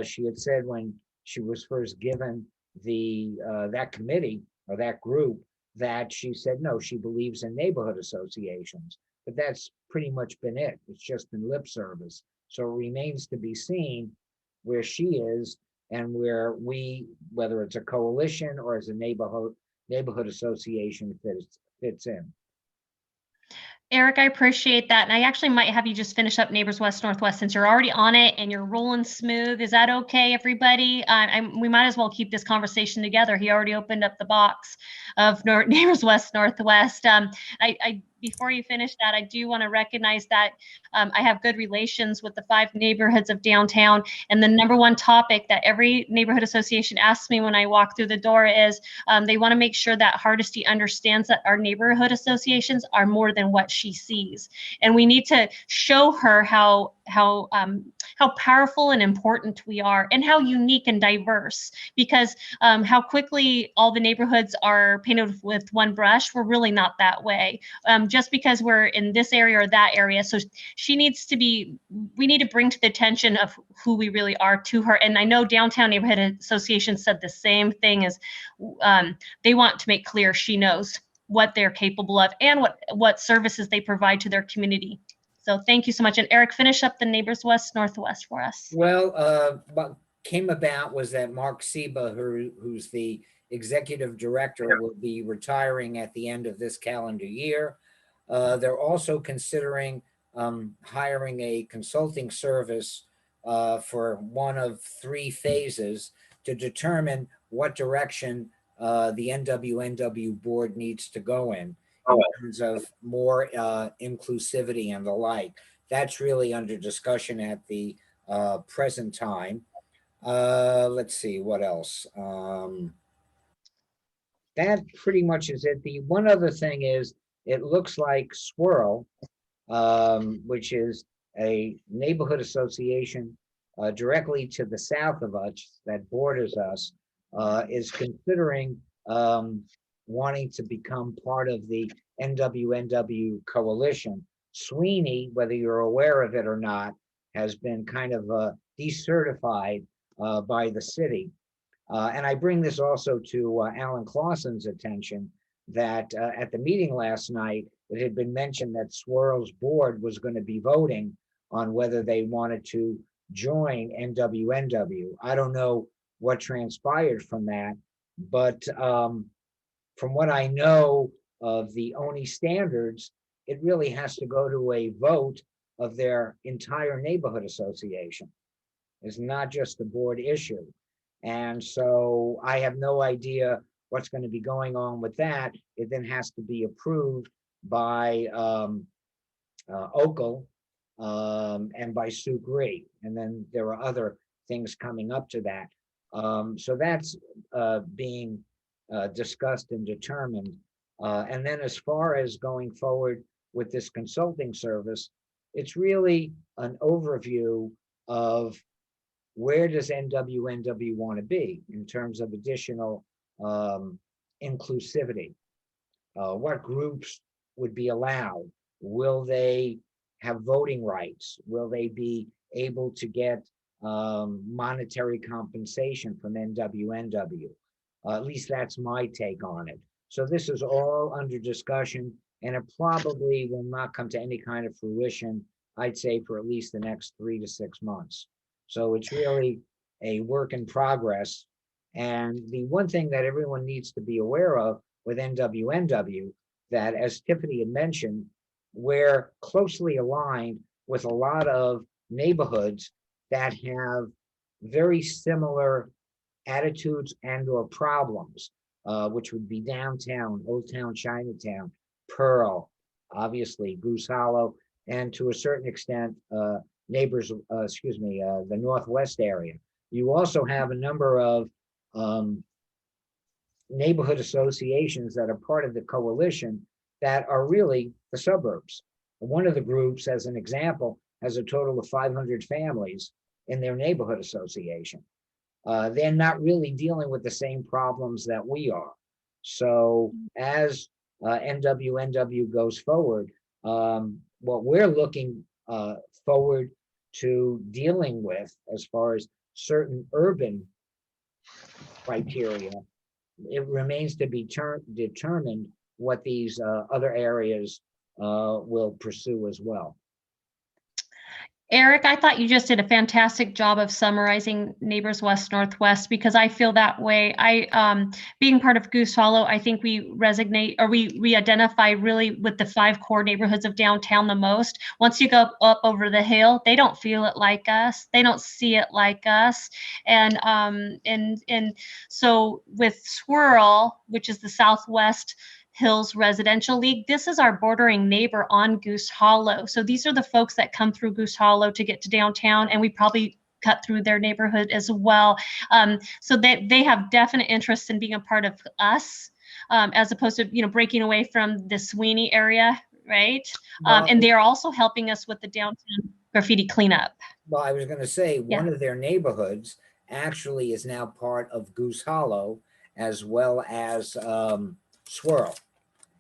she had said when she was first given that committee or that group, that she said, no, she believes in neighborhood associations, but that's pretty much been it. It's just been lip service. So it remains to be seen where she is and where we, whether it's a coalition or as a neighborhood association, fits in. Eric, I appreciate that. And I actually might have you just finish up Neighbors West Northwest since you're already on it and you're rolling smooth. Is that okay, everybody? We might as well keep this conversation together. He already opened up the box of Neighbors West Northwest. Before you finish that, I do want to recognize that I have good relations with the 5 neighborhoods of downtown. And the number one topic that every neighborhood association asks me when I walk through the door is they want to make sure that Hardesty understands that our neighborhood associations are more than what she sees. And we need to show her how powerful and important we are, and how unique and diverse, because how quickly all the neighborhoods are painted with one brush, we're really not that way. Just because we're in this area or that area. So we need to bring to the attention of who we really are to her. And I know Downtown Neighborhood Association said the same thing, as they want to make clear she knows what they're capable of and what services they provide to their community. So thank you so much. And Eric, finish up the Neighbors West Northwest for us. Well, what came about was that Mark Seba, who's the executive director, will be retiring at the end of this calendar year. They're also considering hiring a consulting service for one of 3 phases to determine what direction the NWNW board needs to go in terms of more inclusivity and the like. That's really under discussion at the present time. Let's see, what else? That pretty much is it. The one other thing is, it looks like Swirl, which is a neighborhood association directly to the south of us that borders us is considering wanting to become part of the NWNW coalition. Sweeney, whether you're aware of it or not, has been kind of decertified by the city. And I bring this also to Alan Claussen's attention that at the meeting last night, it had been mentioned that Swirl's board was going to be voting on whether they wanted to join NWNW. I don't know what transpired from that, but from what I know of the ONI standards, it really has to go to a vote of their entire neighborhood association. It's not just a board issue. And so I have no idea what's going to be going on with that. It then has to be approved by Oakle and by Sue Gree. And then there are other things coming up to that. So that's being discussed and determined. And then as far as going forward with this consulting service, it's really an overview of where does NWNW want to be in terms of additional inclusivity? What groups would be allowed? Will they have voting rights? Will they be able to get monetary compensation from NWNW? At least that's my take on it. So this is all under discussion, and it probably will not come to any kind of fruition, I'd say, for at least the next 3 to 6 months. So it's really a work in progress. And the one thing that everyone needs to be aware of with NWNW, that as Tiffany had mentioned, we're closely aligned with a lot of neighborhoods that have very similar attitudes and or problems, which would be downtown, Old Town Chinatown, Pearl, obviously Goose Hollow, and to a certain extent, neighbors, the Northwest area. You also have a number of neighborhood associations that are part of the coalition that are really the suburbs. One of the groups, as an example, has a total of 500 families in their neighborhood association. They're not really dealing with the same problems that we are. So as NWNW goes forward, what we're looking forward to dealing with as far as certain urban criteria, it remains to be determined what these other areas will pursue as well. Eric, I thought you just did a fantastic job of summarizing Neighbors West Northwest, because I feel that way. Being part of Goose Hollow, I think we resonate, or we identify really with the 5 core neighborhoods of downtown the most. Once you go up over the hill, they don't feel it like us. They don't see it like us. And so with Swirl, which is the Southwest Hills Residential League, this is our bordering neighbor on Goose Hollow. So these are the folks that come through Goose Hollow to get to downtown, and we probably cut through their neighborhood as well. So they have definite interest in being a part of us, as opposed to breaking away from the Sweeney area, right? And they are also helping us with the downtown graffiti cleanup. Well, I was going to say one of their neighborhoods actually is now part of Goose Hollow, as well as Swirl.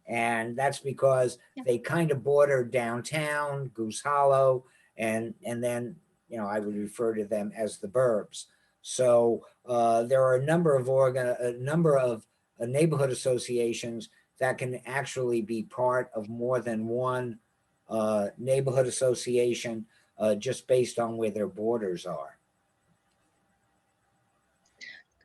And that's because they kind of border downtown, Goose Hollow, and then I would refer to them as the burbs. So there are a number of neighborhood associations that can actually be part of more than one neighborhood association, just based on where their borders are.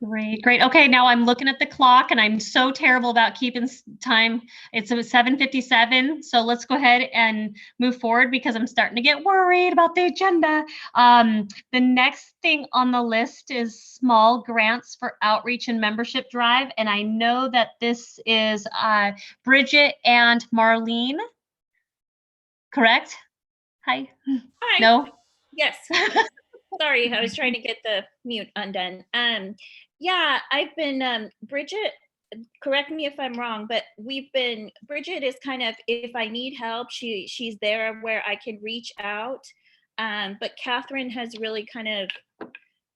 Great. Okay, now I'm looking at the clock, and I'm so terrible about keeping time. It's 7:57, so let's go ahead and move forward, because I'm starting to get worried about the agenda. The next thing on the list is small grants for outreach and membership drive, and I know that this is Bridget and Marlene, correct? Hi. Hi. No? Yes. Sorry, I was trying to get the mute undone. Yeah, I've been, Bridget, correct me if I'm wrong, but Bridget is kind of, if I need help, she's there where I can reach out. But Catherine has really kind of,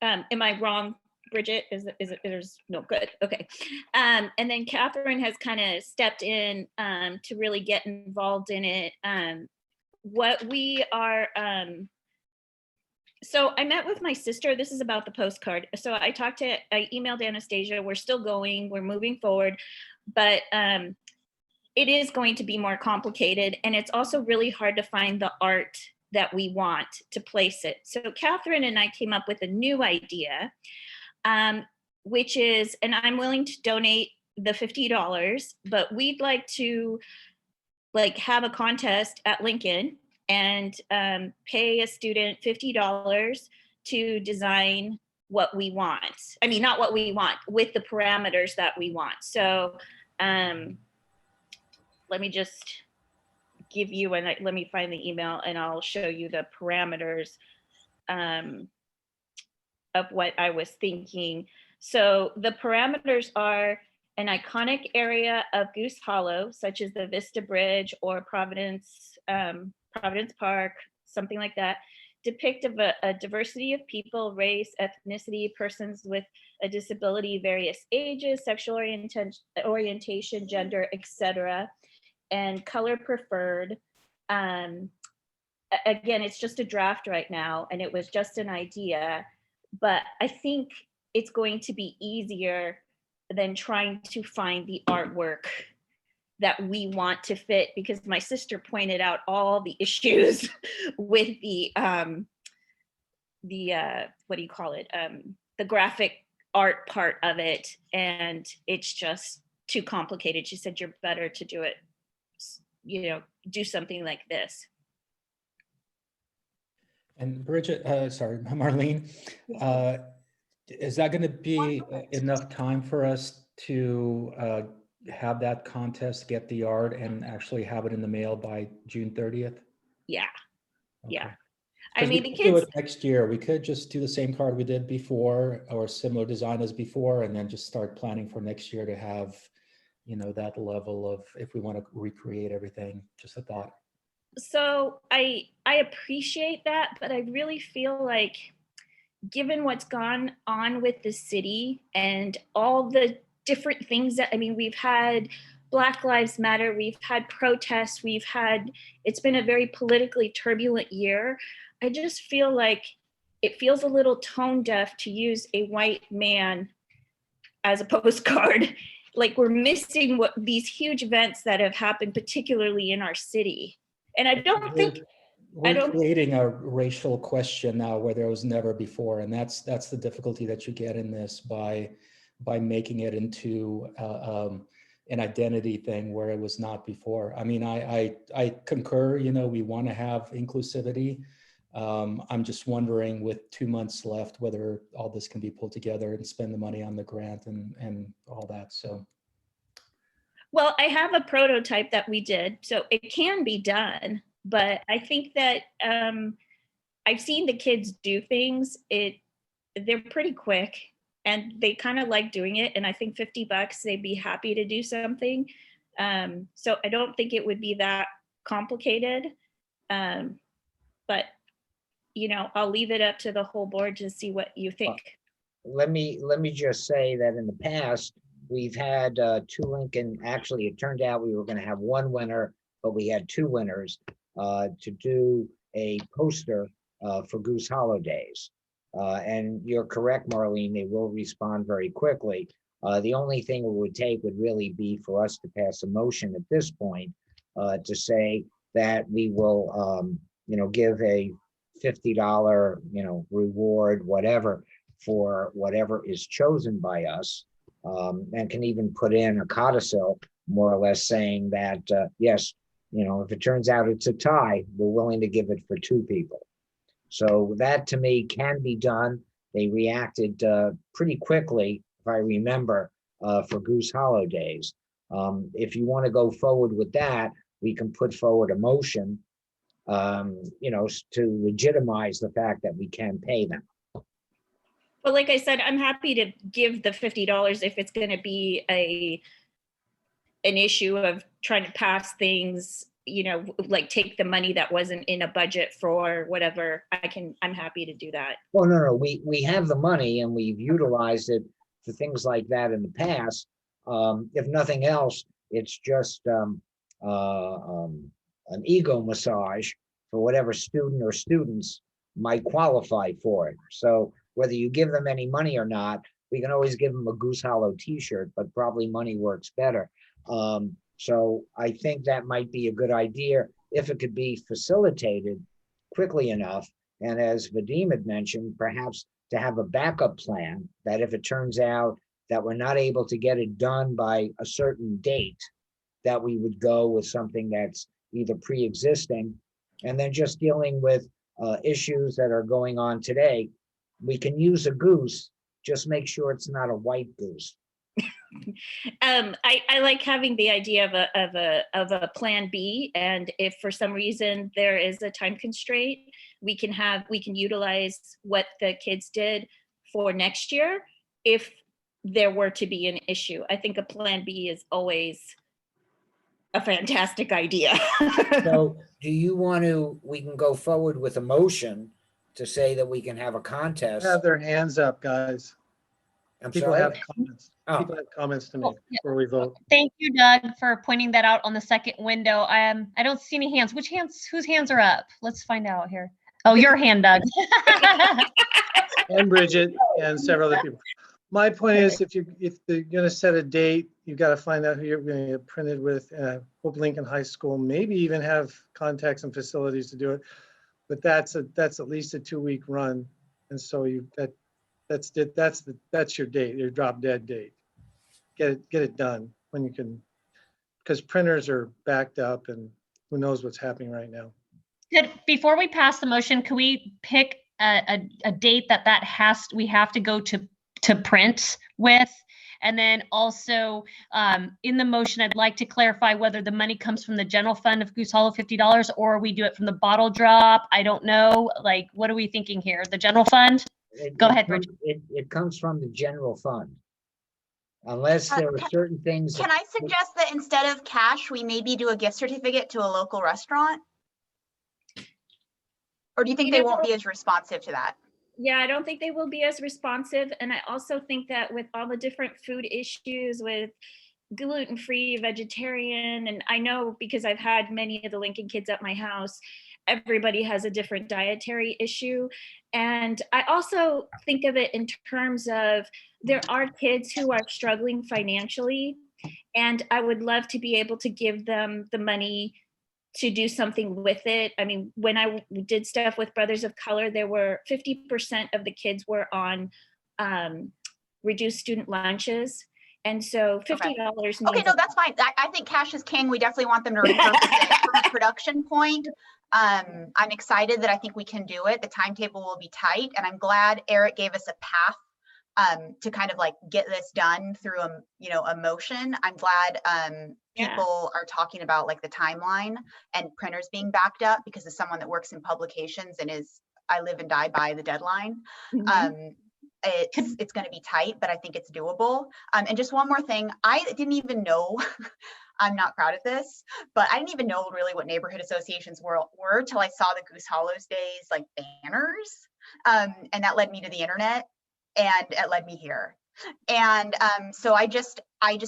am I wrong, Bridget? Is it, there's no good, okay. And then Catherine has kind of stepped in to really get involved in it. What we are, so I met with my sister. This is about the postcard. So I emailed Anastasia. We're still going, we're moving forward, but it is going to be more complicated. And it's also really hard to find the art that we want to place it. So Catherine and I came up with a new idea, which is, and I'm willing to donate the $50, but we'd like to have a contest at Lincoln and pay a student $50 to design what we want. I mean, not what we want, with the parameters that we want. So let me just give you, and let me find the email and I'll show you the parameters of what I was thinking. So the parameters are an iconic area of Goose Hollow, such as the Vista Bridge or Providence Park, something like that, depict of a diversity of people, race, ethnicity, persons with a disability, various ages, sexual orientation, gender, etc., and color preferred. Again, it's just a draft right now, and it was just an idea, but I think it's going to be easier than trying to find the artwork that we want to fit, because my sister pointed out all the issues with the what do you call it? The graphic art part of it. And it's just too complicated. She said, you're better to do it, do something like this. And Bridget, sorry, Marlene, is that going to be enough time for us to have that contest, get the art, and actually have it in the mail by June 30th? Yeah. Okay. Yeah. I mean, the do kids. it next year. We could just do the same card we did before, or similar design as before, and then just start planning for next year to have, that level of, if we want to recreate everything. Just a thought. So I appreciate that, but I really feel like, given what's gone on with the city and all the different things that, we've had Black Lives Matter, we've had protests, it's been a very politically turbulent year. I just feel like it feels a little tone deaf to use a white man as a postcard. Like, we're missing what these huge events that have happened, particularly in our city. And I don't think we're creating a racial question now where there was never before, and that's the difficulty that you get in this by making it into an identity thing where it was not before. I concur. We want to have inclusivity. I'm just wondering, with 2 months left, whether all this can be pulled together and spend the money on the grant and all that. So. Well, I have a prototype that we did, so it can be done. But I think that I've seen the kids do things. They're pretty quick, and they kind of like doing it. And I think $50, they'd be happy to do something. So I don't think it would be that complicated. But I'll leave it up to the whole board to see what you think. Let me just say that in the past, we've had two Lincoln. Actually, it turned out we were going to have one winner, but we had two winners to do a poster for Goose Hollow Days. And you're correct, Marlene, they will respond very quickly. The only thing it would take would really be for us to pass a motion at this point to say that we will, give a $50, reward, whatever, for whatever is chosen by us, and can even put in a codicil, more or less saying that, yes, if it turns out it's a tie, we're willing to give it for two people. So that, to me, can be done. They reacted pretty quickly, if I remember, for Goose Hollow Days. If you want to go forward with that, we can put forward a motion, to legitimize the fact that we can pay them. Well, like I said, I'm happy to give the $50 if it's going to be an issue of trying to pass things, like take the money that wasn't in a budget for whatever, I'm happy to do that. Well, no, we have the money and we've utilized it for things like that in the past. If nothing else, it's just an ego massage for whatever student or students might qualify for it. So whether you give them any money or not, we can always give them a Goose Hollow t-shirt, but probably money works better. So I think that might be a good idea if it could be facilitated quickly enough. And as Vadim had mentioned, perhaps to have a backup plan that if it turns out that we're not able to get it done by a certain date, that we would go with something that's either pre-existing and then just dealing with issues that are going on today. We can use a goose, just make sure it's not a white goose. I like having the idea of a plan B, and if for some reason there is a time constraint, we can utilize what the kids did for next year if there were to be an issue. I think a plan B is always a fantastic idea. So do you want to, we can go forward with a motion to say that we can have a contest. Have their hands up, guys. I'm People sorry. have comments. Oh. People have comments to Oh, make yeah. before we vote. Thank you, Doug, for pointing that out on the second window. I don't see any hands. Whose hands are up? Let's find out here. Oh, your hand, Doug. And Bridget and several other people. My point is, if you're going to set a date, you've got to find out who you're going to get printed with. And I hope Lincoln High School maybe even have contacts and facilities to do it. But that's at least a 2-week run, and so that's your date, your drop dead date. Get it done when you can, because printers are backed up and who knows what's happening right now. Before we pass the motion, can we pick a date we have to go to print with? And then also in the motion, I'd like to clarify whether the money comes from the general fund of Goose Hollow $50 or we do it from the bottle drop. I don't know. Like, what are we thinking here? The general fund? Go ahead, Bridget. It comes from the general fund. Unless there are certain things. Can I suggest that instead of cash, we maybe do a gift certificate to a local restaurant? Or do you think they won't be as responsive to that? Yeah, I don't think they will be as responsive. And I also think that with all the different food issues with gluten-free, vegetarian, and I know because I've had many of the Lincoln kids at my house, everybody has a different dietary issue. And I also think of it in terms of there are kids who are struggling financially, and I would love to be able to give them the money to do something with it. I mean, when I did stuff with Brothers of Color, there were 50% of the kids were on reduced student lunches. And so $50 means— Okay, no, that's fine. I think cash is king. We definitely want them to repurpose it. From a production point, I'm excited that I think we can do it. The timetable will be tight, and I'm glad Eric gave us a path to kind of like get this done through a motion. I'm glad people are talking about like the timeline and printers being backed up, because as someone that works in publications and I live and die by the deadline. It's going to be tight, but I think it's doable. And just one more thing, I didn't even know, I'm not proud of this, but I didn't even know really what neighborhood associations were till I saw the Goose Hollow Days like banners. And that led me to the internet, and it led me here. And so I just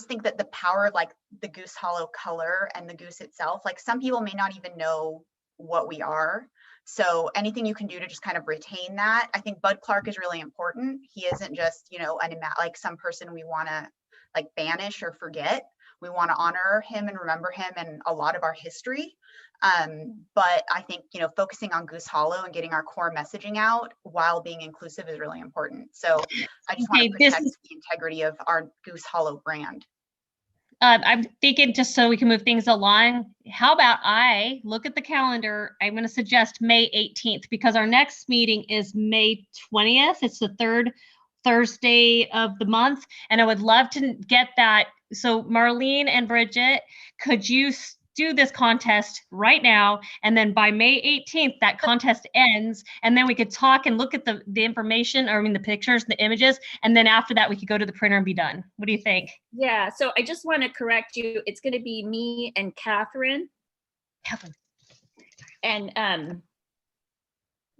think that the power of like the Goose Hollow color and the goose itself, like some people may not even know what we are. So anything you can do to just kind of retain that. I think Bud Clark is really important. He isn't just, like some person we want to like banish or forget. We want to honor him and remember him and a lot of our history. But I think, focusing on Goose Hollow and getting our core messaging out while being inclusive is really important. So I just want to protect the integrity of our Goose Hollow brand. I'm thinking, just so we can move things along, how about I look at the calendar? I'm going to suggest May 18th, because our next meeting is May 20th. It's the third Thursday of the month. And I would love to get that. So Marlene and Bridget, could you do this contest right now? And then by May 18th, that contest ends. And then we could talk and look at the information, or the pictures, the images. And then after that, we could go to the printer and be done. What do you think? Yeah, so I just want to correct you. It's going to be me and Catherine Catherine. And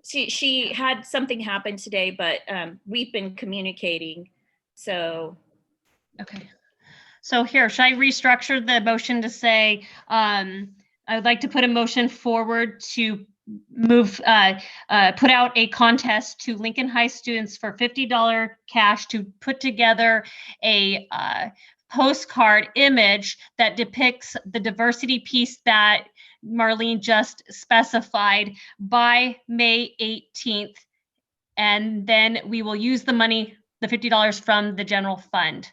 she had something happen today, but we've been communicating. So Okay. So here, should I restructure the motion to say, I would like to put a motion forward to move, put out a contest to Lincoln High students for $50 cash to put together a postcard image that depicts the diversity piece that Marlene just specified by May 18th. And then we will use the money, the $50 from the general fund.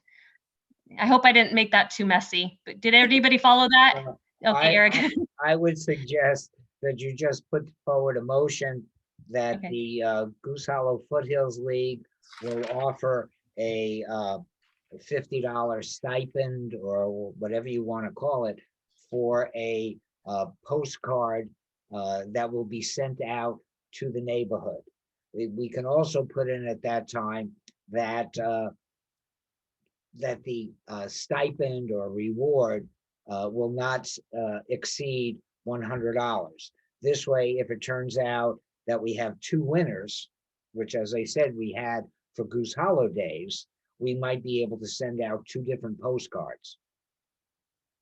I hope I didn't make that too messy, but did anybody follow that? Okay, Eric. I would suggest that you just put forward a motion that Okay. the Goose Hollow Foothills League will offer a $50 stipend or whatever you want to call it for a postcard that will be sent out to the neighborhood. We can also put in at that time that that the stipend or reward will not exceed $100. This way, if it turns out that we have 2 winners, which as I said, we had for Goose Hollow Days, we might be able to send out 2 different postcards.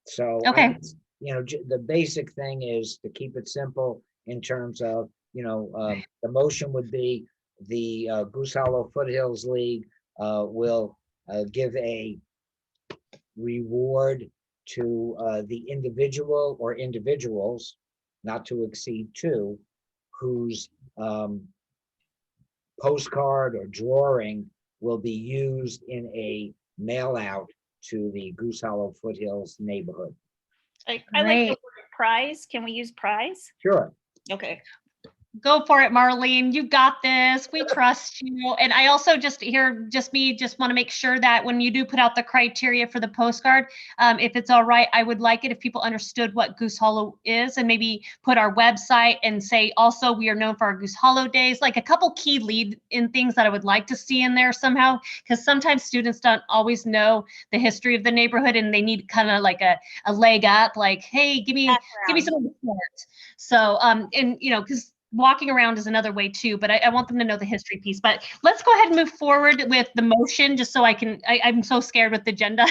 So, Okay. The basic thing is to keep it simple in terms of, the motion would be the Goose Hollow Foothills League will give a reward to the individual or individuals, not to exceed 2, whose postcard or drawing will be used in a mail out to the Goose Hollow Foothills neighborhood. I like the word prize. Can we use prize? Sure. Okay. Go for it, Marlene. You got this. We trust you. And I also just want to make sure that when you do put out the criteria for the postcard, if it's all right, I would like it if people understood what Goose Hollow is and maybe put our website and say, also, we are known for our Goose Hollow Days, like a couple key lead in things that I would like to see in there somehow, because sometimes students don't always know the history of the neighborhood and they need kind of like a leg up, like, hey, give me some support. So, because walking around is another way too, but I want them to know the history piece. But let's go ahead and move forward with the motion, just so I'm so scared with the agenda.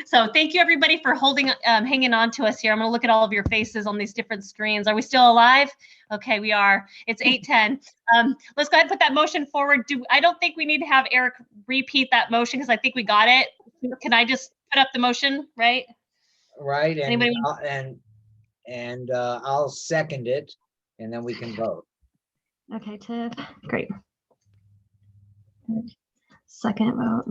So thank you everybody for hanging on to us here. I'm gonna look at all of your faces on these different screens. Are we still alive? Okay, we are. It's 8:10. Let's go ahead and put that motion forward. I don't think we need to have Eric repeat that motion because I think we got it. Can I just put up the motion, right? Right, Anybody? and I'll second it. And then we can vote. Okay, Tiff, great. Second vote.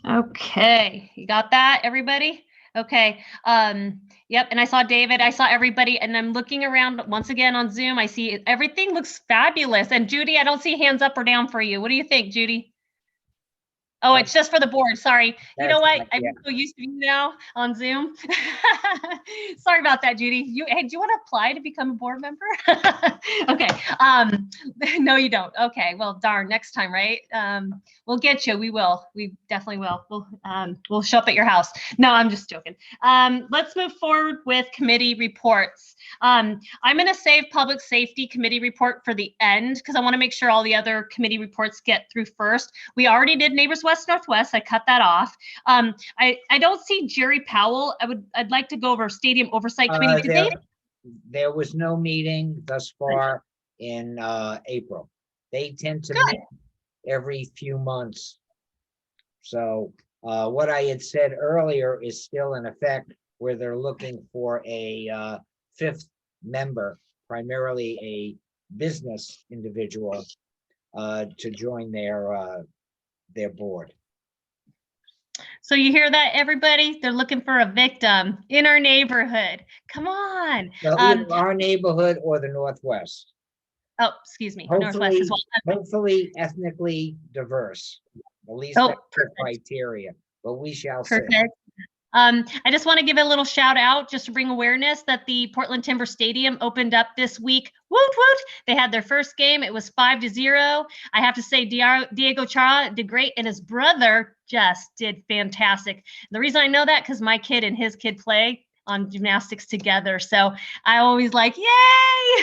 Okay, you got that, everybody? Okay, yep, and I saw David, I saw everybody, and I'm looking around once again on Zoom. I see everything looks fabulous. And Judy, I don't see hands up or down for you. What do you think, Judy? Oh, it's just for the board. Sorry. You know what? I'm so used to you now on Zoom. Sorry about that, Judy. Hey, do you want to apply to become a board member? Okay. No, you don't. Okay. Well, darn. Next time, right? We'll get you. We will. We definitely will. We'll show up at your house. No, I'm just joking. Let's move forward with committee reports. I'm going to save public safety committee report for the end because I want to make sure all the other committee reports get through first. We already did Neighbors West Northwest. I cut that off. I don't see Jerry Powell. I'd like to go over Stadium Oversight Committee. There was no meeting thus far in April. They tend to meet every few months. So what I had said earlier is still in effect, where they're looking for a 5th member, primarily a business individual, to join their board. So you hear that, everybody? They're looking for a victim in our neighborhood. Come on. So either our neighborhood or the Northwest. Oh, excuse me, Northwest as well. Hopefully ethnically diverse. At least that's the criteria, but we shall see. Perfect. I just want to give a little shout out just to bring awareness that the Portland Timber Stadium opened up this week. Woot woot! They had their first game. It was 5-0. I have to say Diego Chara did great, and his brother just did fantastic. The reason I know that because my kid and his kid play on gymnastics together. So I always like, yay,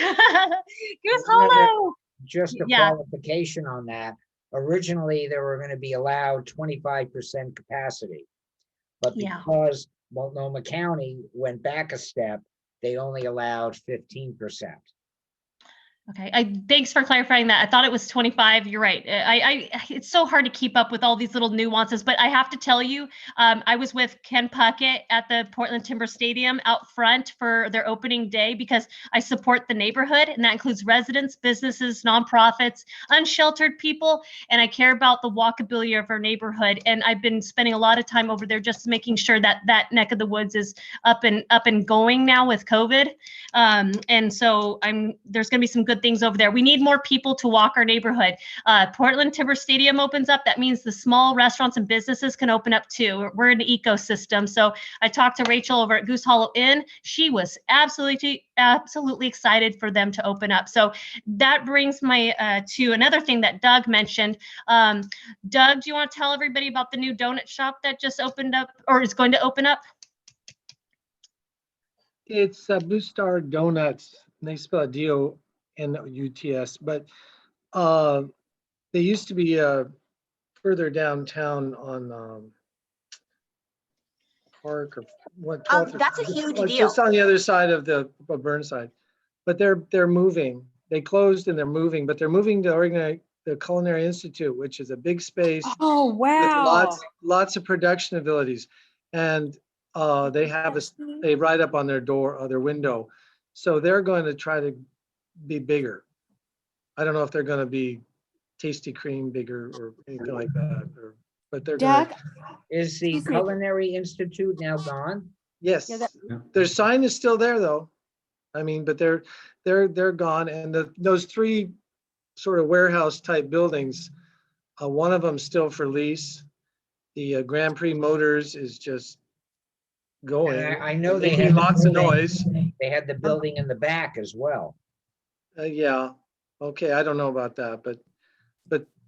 Goose Another- Hollow. Just a Yeah. qualification on that. Originally, they were going to be allowed 25% capacity. But Yeah. because Multnomah County went back a step, they only allowed 15%. Okay, thanks for clarifying that. I thought it was 25. You're right. It's so hard to keep up with all these little nuances, but I have to tell you, I was with Ken Puckett at the Portland Timber Stadium out front for their opening day because I support the neighborhood, and that includes residents, businesses, nonprofits, unsheltered people, and I care about the walkability of our neighborhood. And I've been spending a lot of time over there just making sure that that neck of the woods is up and going now with COVID. And so there's going to be some good things over there. We need more people to walk our neighborhood. Portland Timber Stadium opens up. That means the small restaurants and businesses can open up too. We're an ecosystem. So I talked to Rachel over at Goose Hollow Inn. She was absolutely excited for them to open up. So that brings my to another thing that Doug mentioned. Doug, do you want to tell everybody about the new donut shop that just opened up or is going to open up? It's Blue Star Donuts. And they spell it DONUTS, but they used to be further downtown on Park or what? 12th or- That's a huge well, deal. just on the other side of the Burnside. But they're moving. They closed and they're moving, but they're moving to the Culinary Institute, which is a big space Oh, with wow. lots of production abilities. And they have they write up on their door or their window. So they're going to try to be bigger. I don't know if they're going to be Tasty Cream bigger or anything like that, but they're going Doug? to. Is the Excuse me. Culinary Institute now gone? Yes, Yeah, that- Yeah. their sign is still there though. I mean, but they're gone. And those three sort of warehouse type buildings, one of them still for lease. The Grand Prix Motors is just going. And I know they Making had lots of noise. They had the building in the back as well. Yeah, okay, I don't know about that, but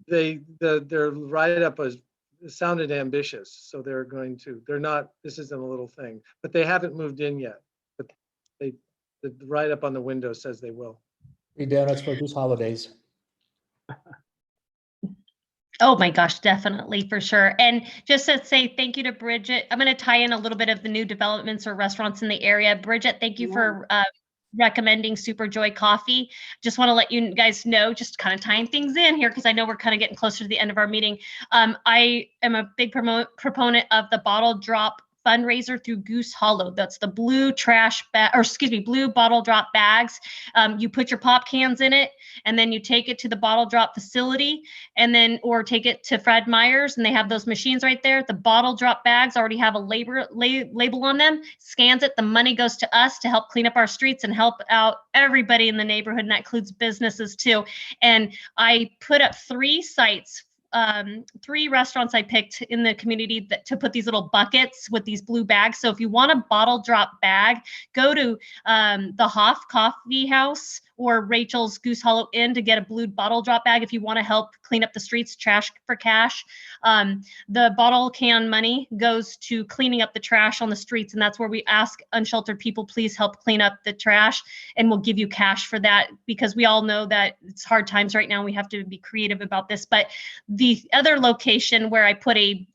their write-up sounded ambitious, so they're not, this isn't a little thing, but they haven't moved in yet. But the write-up on the window says they will. Free donuts for Goose Hollow Days. Oh my gosh, definitely, for sure. And just to say thank you to Bridget, I'm going to tie in a little bit of the new developments or restaurants in the area. Bridget, thank you for recommending Super Joy Coffee. Just want to let you guys know, just kind of tying things in here, because I know we're kind of getting closer to the end of our meeting. I am a big proponent of the bottle drop fundraiser through Goose Hollow. That's the blue blue bottle drop bags. You put your pop cans in it, and then you take it to the bottle drop facility, or take it to Fred Meyer's, and they have those machines right there. The bottle drop bags already have a label on them. Scans it. The money goes to us to help clean up our streets and help out everybody in the neighborhood, and that includes businesses too. And I put up 3 sites. 3 restaurants I picked in the community to put these little buckets with these blue bags. So if you want a bottle drop bag, go to the Hoff Coffee House or Rachel's Goose Hollow Inn to get a blue bottle drop bag if you want to help clean up the streets, trash for cash. The bottle can money goes to cleaning up the trash on the streets, and that's where we ask unsheltered people, please help clean up the trash, and we'll give you cash for that, because we all know that it's hard times right now. We have to be creative about this. But the other location where I put a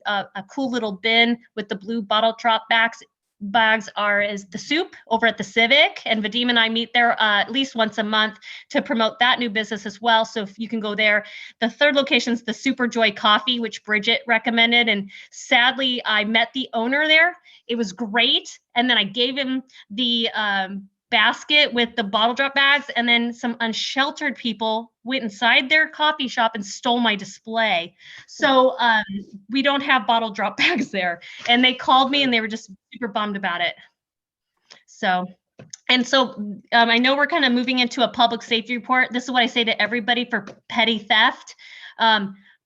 cool little bin with the blue bottle drop bags is the Soup over at the Civic, and Vadim and I meet there at least once a month to promote that new business as well. So if you can go there. The third location is the Super Joy Coffee, which Bridget recommended, and sadly I met the owner there. It was great, and then I gave him the basket with the bottle drop bags, and then some unsheltered people went inside their coffee shop and stole my display. So we don't have bottle drop bags there, and they called me and they were just super bummed about it. So I know we're kind of moving into a public safety report. This is what I say to everybody for petty theft.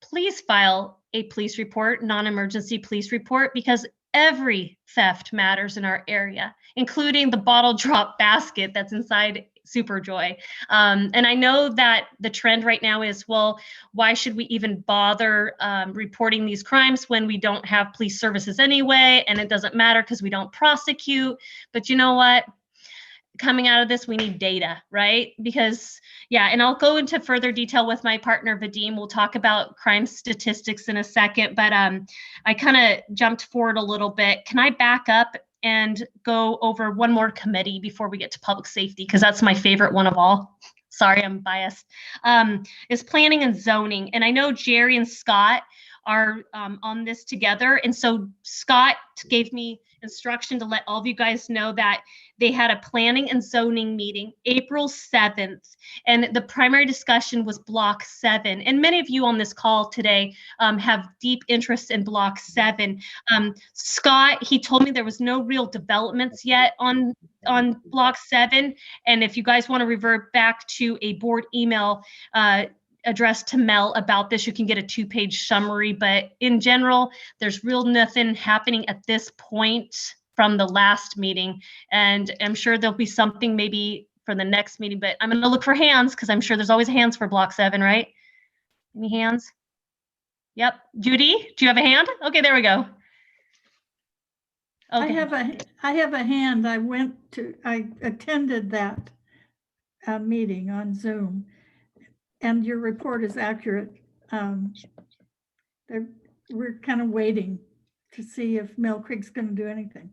Please file a police report, non-emergency police report, because every theft matters in our area, including the bottle drop basket that's inside super joy. And I know that the trend right now is, well, why should we even bother reporting these crimes when we don't have police services anyway? And it doesn't matter because we don't prosecute. But you know what? Coming out of this, we need data, right? Because, yeah, and I'll go into further detail with my partner, Vadim. We'll talk about crime statistics in a second, but I kind of jumped forward a little bit. Can I back up and go over one more committee before we get to public safety? Because that's my favorite one of all. Sorry, I'm biased. Is planning and zoning. And I know Jerry and Scott are on this together. And so Scott gave me instruction to let all of you guys know that they had a planning and zoning meeting April 7th, and the primary discussion was Block 7. And many of you on this call today have deep interest in Block 7. Scott, he told me there was no real developments yet on Block 7. And if you guys want to revert back to a board email addressed to Mel about this, you can get a 2-page summary. But in general, there's real nothing happening at this point from the last meeting. And I'm sure there'll be something maybe for the next meeting, but I'm going to look for hands because I'm sure there's always hands for Block 7, right? Any hands? Yep. Judy, do you have a hand? Okay, there we go. Okay. I have a hand. I attended that meeting on Zoom, and your report is accurate. We're kind of waiting to see if Mill Creek's going to do anything.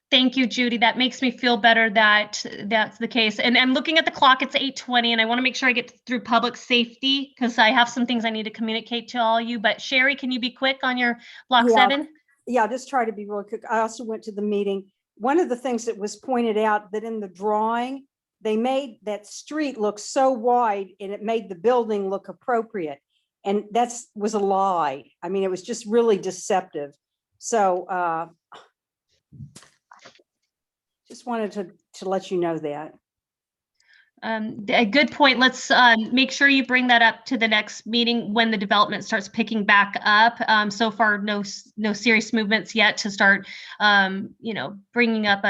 Thank you, Judy. That makes me feel better that that's the case. And I'm looking at the clock, it's 8:20, and I want to make sure I get through public safety because I have some things I need to communicate to all you. But Sherry, can you be quick on your Block 7? Yeah, I'll just try to be really quick. I also went to the meeting. One of the things that was pointed out that in the drawing, they made that street look so wide and it made the building look appropriate. And was a lie. I mean, it was just really deceptive. So just wanted to let you know that. A good point. Let's make sure you bring that up to the next meeting when the development starts picking back up. So far, no serious movements yet to start, bringing up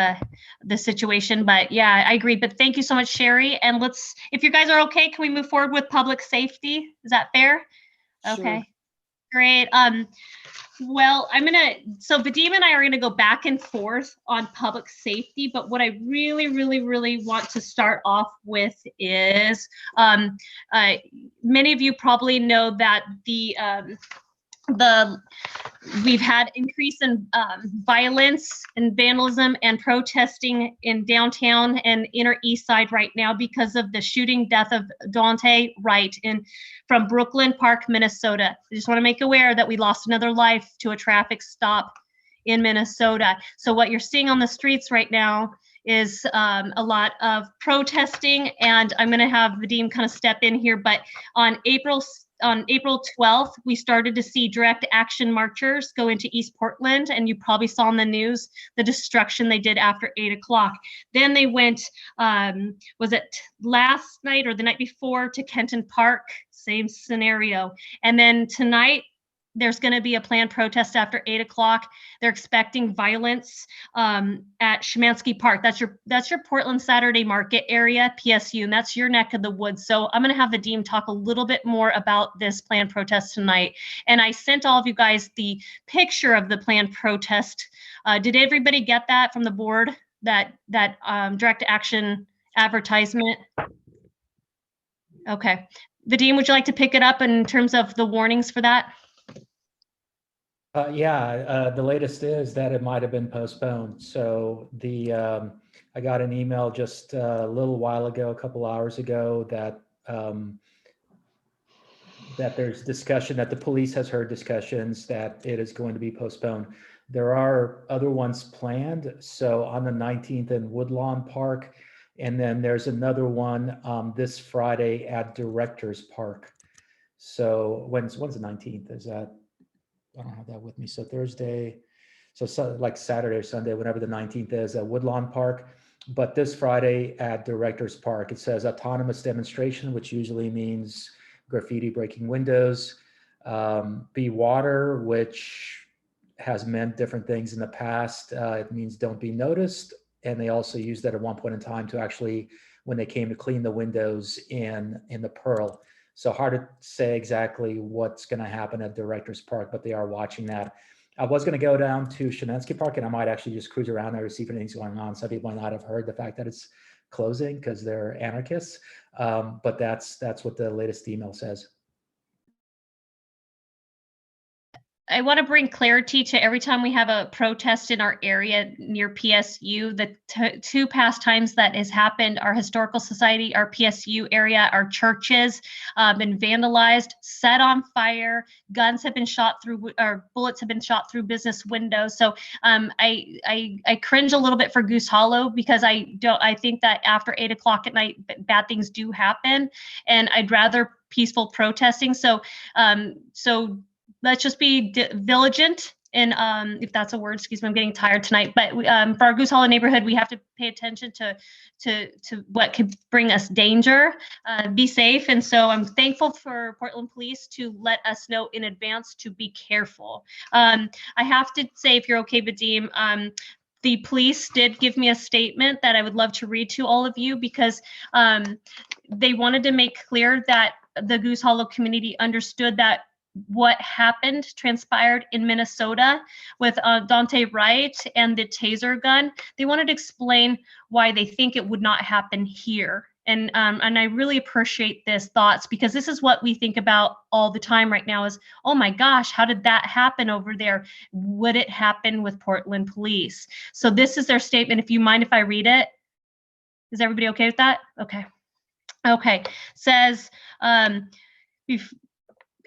the situation. But yeah, I agree. But thank you so much, Sherry. And if you guys are okay, can we move forward with public safety? Is that fair? Sure. Okay, great. Well, so Vadim and I are gonna go back and forth on public safety, but what I really, really, really want to start off with is, many of you probably know that we've had increase in violence and vandalism and protesting in downtown and inner east side right now because of the shooting death of Dante Wright from Brooklyn Park, Minnesota. I just want to make aware that we lost another life to a traffic stop in Minnesota. So what you're seeing on the streets right now is a lot of protesting, and I'm going to have Vadim kind of step in here, but on April 12th, we started to see direct action marchers go into East Portland, and you probably saw in the news the destruction they did after 8 o'clock. Then they went, was it last night or the night before, to Kenton Park, same scenario. And then tonight, there's going to be a planned protest after 8 o'clock. They're expecting violence at Szymanski Park. That's your Portland Saturday Market area, PSU, and that's your neck of the woods. So I'm going to have Vadim talk a little bit more about this planned protest tonight. And I sent all of you guys the picture of the planned protest. Did everybody get that from the board? That direct action advertisement? Okay. Vadim, would you like to pick it up in terms of the warnings for that? The latest is that it might have been postponed. So I got an email just a little while ago, a couple hours ago, that there's discussion, that the police has heard discussions that it is going to be postponed. There are other ones planned. So on the 19th in Woodlawn Park, and then there's another one this Friday at Directors Park. So when's the 19th? Is that? I don't have that with me. So Thursday, so like Saturday or Sunday, whenever the 19th is, at Woodlawn Park. But this Friday at Directors Park, it says autonomous demonstration, which usually means graffiti breaking windows. Be water, which has meant different things in the past. It means don't be noticed. and they also used that at one point in time to actually, when they came to clean the windows in the Pearl. So hard to say exactly what's going to happen at Directors Park, but they are watching that. I was going to go down to Shenensky Park, and I might actually just cruise around there to see if anything's going on. Some people might not have heard the fact that it's closing because they're anarchists, but that's what the latest email says. I want to bring clarity to every time we have a protest in our area near PSU. The two past times that has happened, our historical society, our PSU area, our churches been vandalized, set on fire, guns have been shot through, or bullets have been shot through business windows. So I cringe a little bit for Goose Hollow because I think that after 8 o'clock at night, bad things do happen, and I'd rather peaceful protesting. So let's just be vigilant, and if that's a word, excuse me, I'm getting tired tonight. But for our Goose Hollow neighborhood, we have to pay attention to what could bring us danger. Be safe, and so I'm thankful for Portland Police to let us know in advance to be careful. I have to say, if you're okay, Vadim, the police did give me a statement that I would love to read to all of you, because they wanted to make clear that the Goose Hollow community understood that what happened transpired in Minnesota with Dante Wright and the taser gun. They wanted to explain why they think it would not happen here. And I really appreciate this thoughts, because this is what we think about all the time right now is, oh my gosh, how did that happen over there? Would it happen with Portland Police? So this is their statement. If you mind if I read it? Is everybody okay with that? Okay. Okay. Says,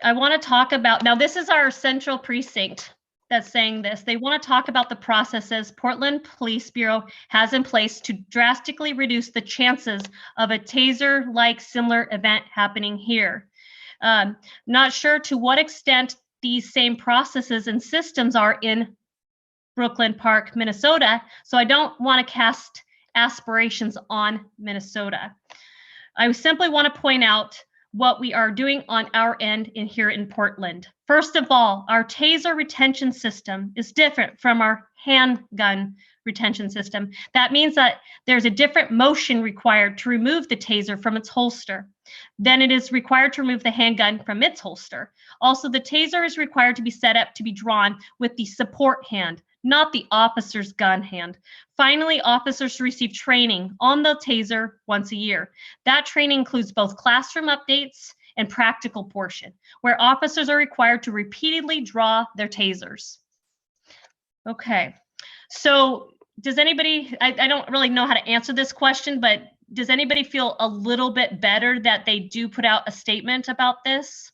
I want to talk about, now this is our central precinct that's saying this. They want to talk about the processes Portland Police Bureau has in place to drastically reduce the chances of a taser-like similar event happening here. Not sure to what extent these same processes and systems are in Brooklyn Park, Minnesota, so I don't want to cast aspirations on Minnesota. I simply want to point out what we are doing on our end here in Portland. First of all, our taser retention system is different from our handgun retention system. That means that there's a different motion required to remove the taser from its holster. Then it is required to remove the handgun from its holster. Also, the taser is required to be set up to be drawn with the support hand, not the officer's gun hand. Finally, officers receive training on the taser once a year. That training includes both classroom updates and practical portion, where officers are required to repeatedly draw their tasers. Okay, so does anybody, I don't really know how to answer this question, but does anybody feel a little bit better that they do put out a statement about this?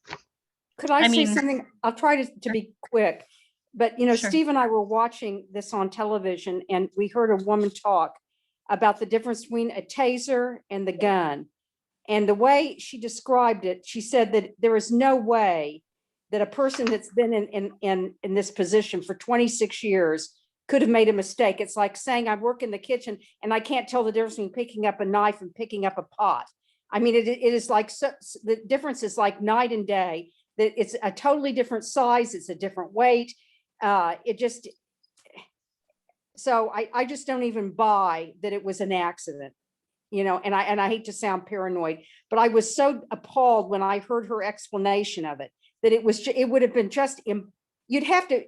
Could I say something? I'll try to be quick. But, you know, Sure. Steve and I were watching this on television, and we heard a woman talk about the difference between a taser and the gun. And the way she described it, she said that there is no way that a person that's been in this position for 26 years could have made a mistake. It's like saying I work in the kitchen and I can't tell the difference between picking up a knife and picking up a pot. I mean, it is like, the difference is like night and day, that it's a totally different size. It's a different weight. So I just don't even buy that it was an accident, you know, and I hate to sound paranoid, but I was so appalled when I heard her explanation of it, that it would have been just, you'd have to,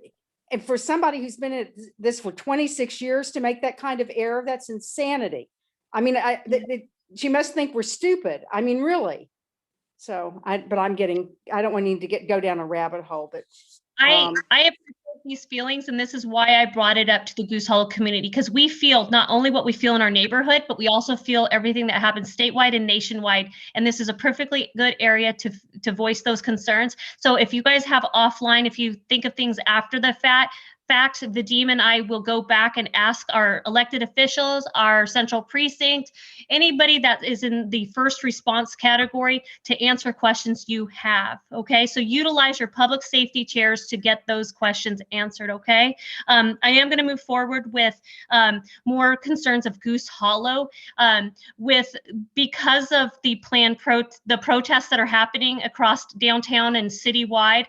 and for somebody who's been at this for 26 years to make that kind of error, that's insanity. I mean, she must think we're stupid. I mean, really. So I don't want to go down a rabbit hole, but I appreciate these feelings, and this is why I brought it up to the Goose Hollow community, because we feel not only what we feel in our neighborhood, but we also feel everything that happens statewide and nationwide. And this is a perfectly good area to voice those concerns. So if you guys have offline, if you think of things after the fact, Vadim and I will go back and ask our elected officials, our central precinct, anybody that is in the first response category to answer questions you have. Okay, so utilize your public safety chairs to get those questions answered. Okay, I am going to move forward with more concerns of Goose Hollow, because of the planned protests that are happening across downtown and citywide.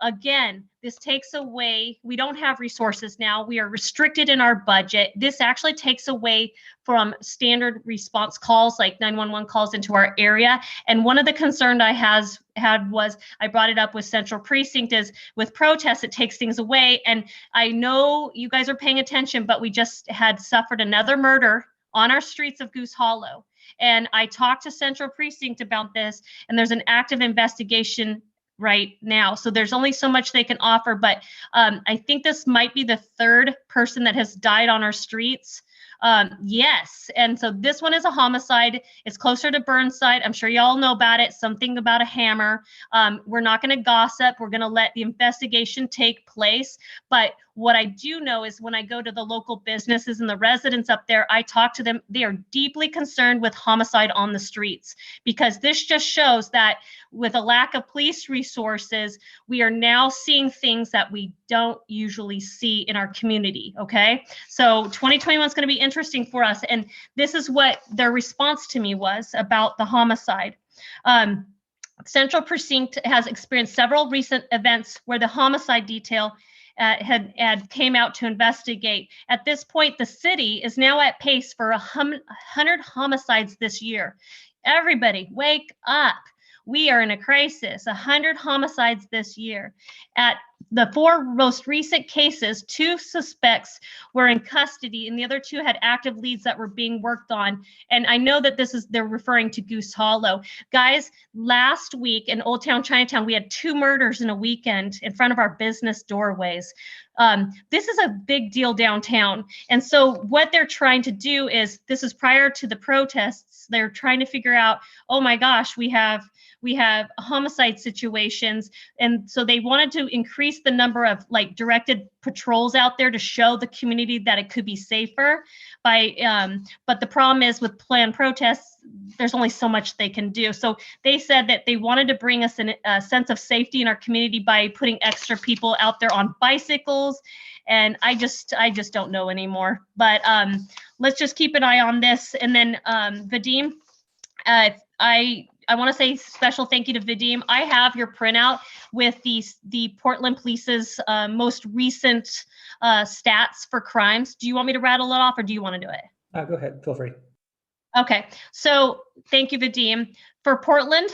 Again, This takes away, we don't have resources now. We are restricted in our budget. This actually takes away from standard response calls like 911 calls into our area. And one of the concerns I had was, I brought it up with Central Precinct, is with protests, it takes things away. And I know you guys are paying attention, but we just had suffered another murder on our streets of Goose Hollow. And I talked to Central Precinct about this, and there's an active investigation right now. So there's only so much they can offer, but I think this might be the third person that has died on our streets. Yes. And so this one is a homicide. It's closer to Burnside. I'm sure y'all know about it. Something about a hammer. We're not going to gossip. We're going to let the investigation take place. But what I do know is when I go to the local businesses and the residents up there, I talk to them. They are deeply concerned with homicide on the streets, because this just shows that with a lack of police resources, we are now seeing things that we don't usually see in our community. Okay. So 2021 is going to be interesting for us. And this is what their response to me was about the homicide. Central Precinct has experienced several recent events where the homicide detail had came out to investigate. At this point, the city is now at pace for 100 homicides this year. Everybody, wake up. We are in a crisis. 100 homicides this year. At the 4 most recent cases, 2 suspects were in custody, and the other 2 had active leads that were being worked on. And I know that they're referring to Goose Hollow. Guys, last week in Old Town Chinatown, we had 2 murders in a weekend in front of our business doorways. This is a big deal downtown. And so what they're trying to do is, this is prior to the protests, they're trying to figure out, oh my gosh, we have homicide situations. And so they wanted to increase the number of like directed patrols out there to show the community that it could be safer but the problem is with planned protests, there's only so much they can do. So they said that they wanted to bring us a sense of safety in our community by putting extra people out there on bicycles. And I just don't know anymore, but let's just keep an eye on this. And then Vadim, I want to say special thank you to Vadim. I have your printout with the Portland Police's most recent stats for crimes. Do you want me to rattle it off, or do you want to do it? Go ahead, feel free. Okay, so thank you, Vadim. For Portland,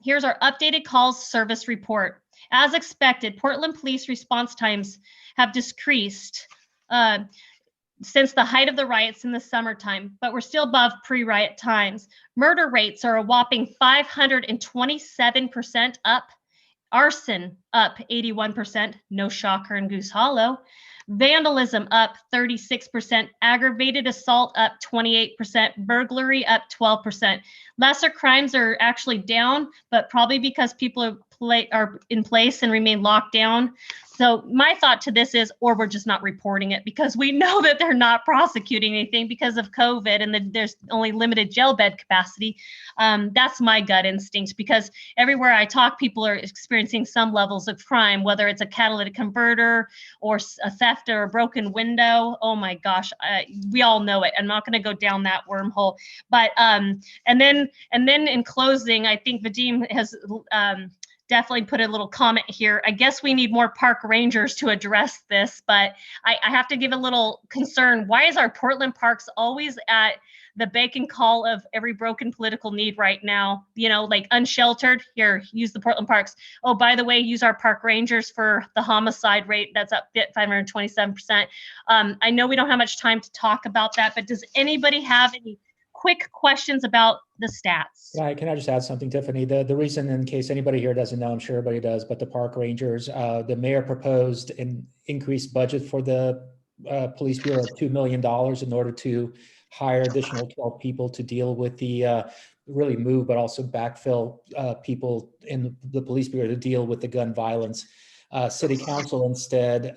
here's our updated calls service report. As expected, Portland police response times have decreased since the height of the riots in the summertime, but we're still above pre-riot times. Murder rates are a whopping 527% up. Arson up 81%, no shocker in Goose Hollow. Vandalism up 36%, aggravated assault up 28%, burglary up 12%. Lesser crimes are actually down, but probably because people are in place and remain locked down. So my thought to this is, or we're just not reporting it, because we know that they're not prosecuting anything because of COVID and there's only limited jail bed capacity. That's my gut instinct, because everywhere I talk, people are experiencing some levels of crime, whether it's a catalytic converter or a theft or a broken window. Oh my gosh, we all know it. I'm not going to go down that wormhole. But and then in closing, I think Vadim has definitely put a little comment here. I guess we need more park rangers to address this, but I have to give a little concern. Why is our Portland parks always at the beck and call of every broken political need right now? You know, like unsheltered, here, use the Portland parks. Oh, by the way, use our park rangers for the homicide rate. That's up 527%. I know we don't have much time to talk about that, but does anybody have any quick questions about the stats? Yeah, can I just add something, Tiffany? The reason, in case anybody here doesn't know, I'm sure everybody does, but the park rangers, the mayor proposed an increased budget for the police bureau of $2 million in order to hire additional 12 people to deal with the really move, but also backfill people in the police bureau to deal with the gun violence. City council instead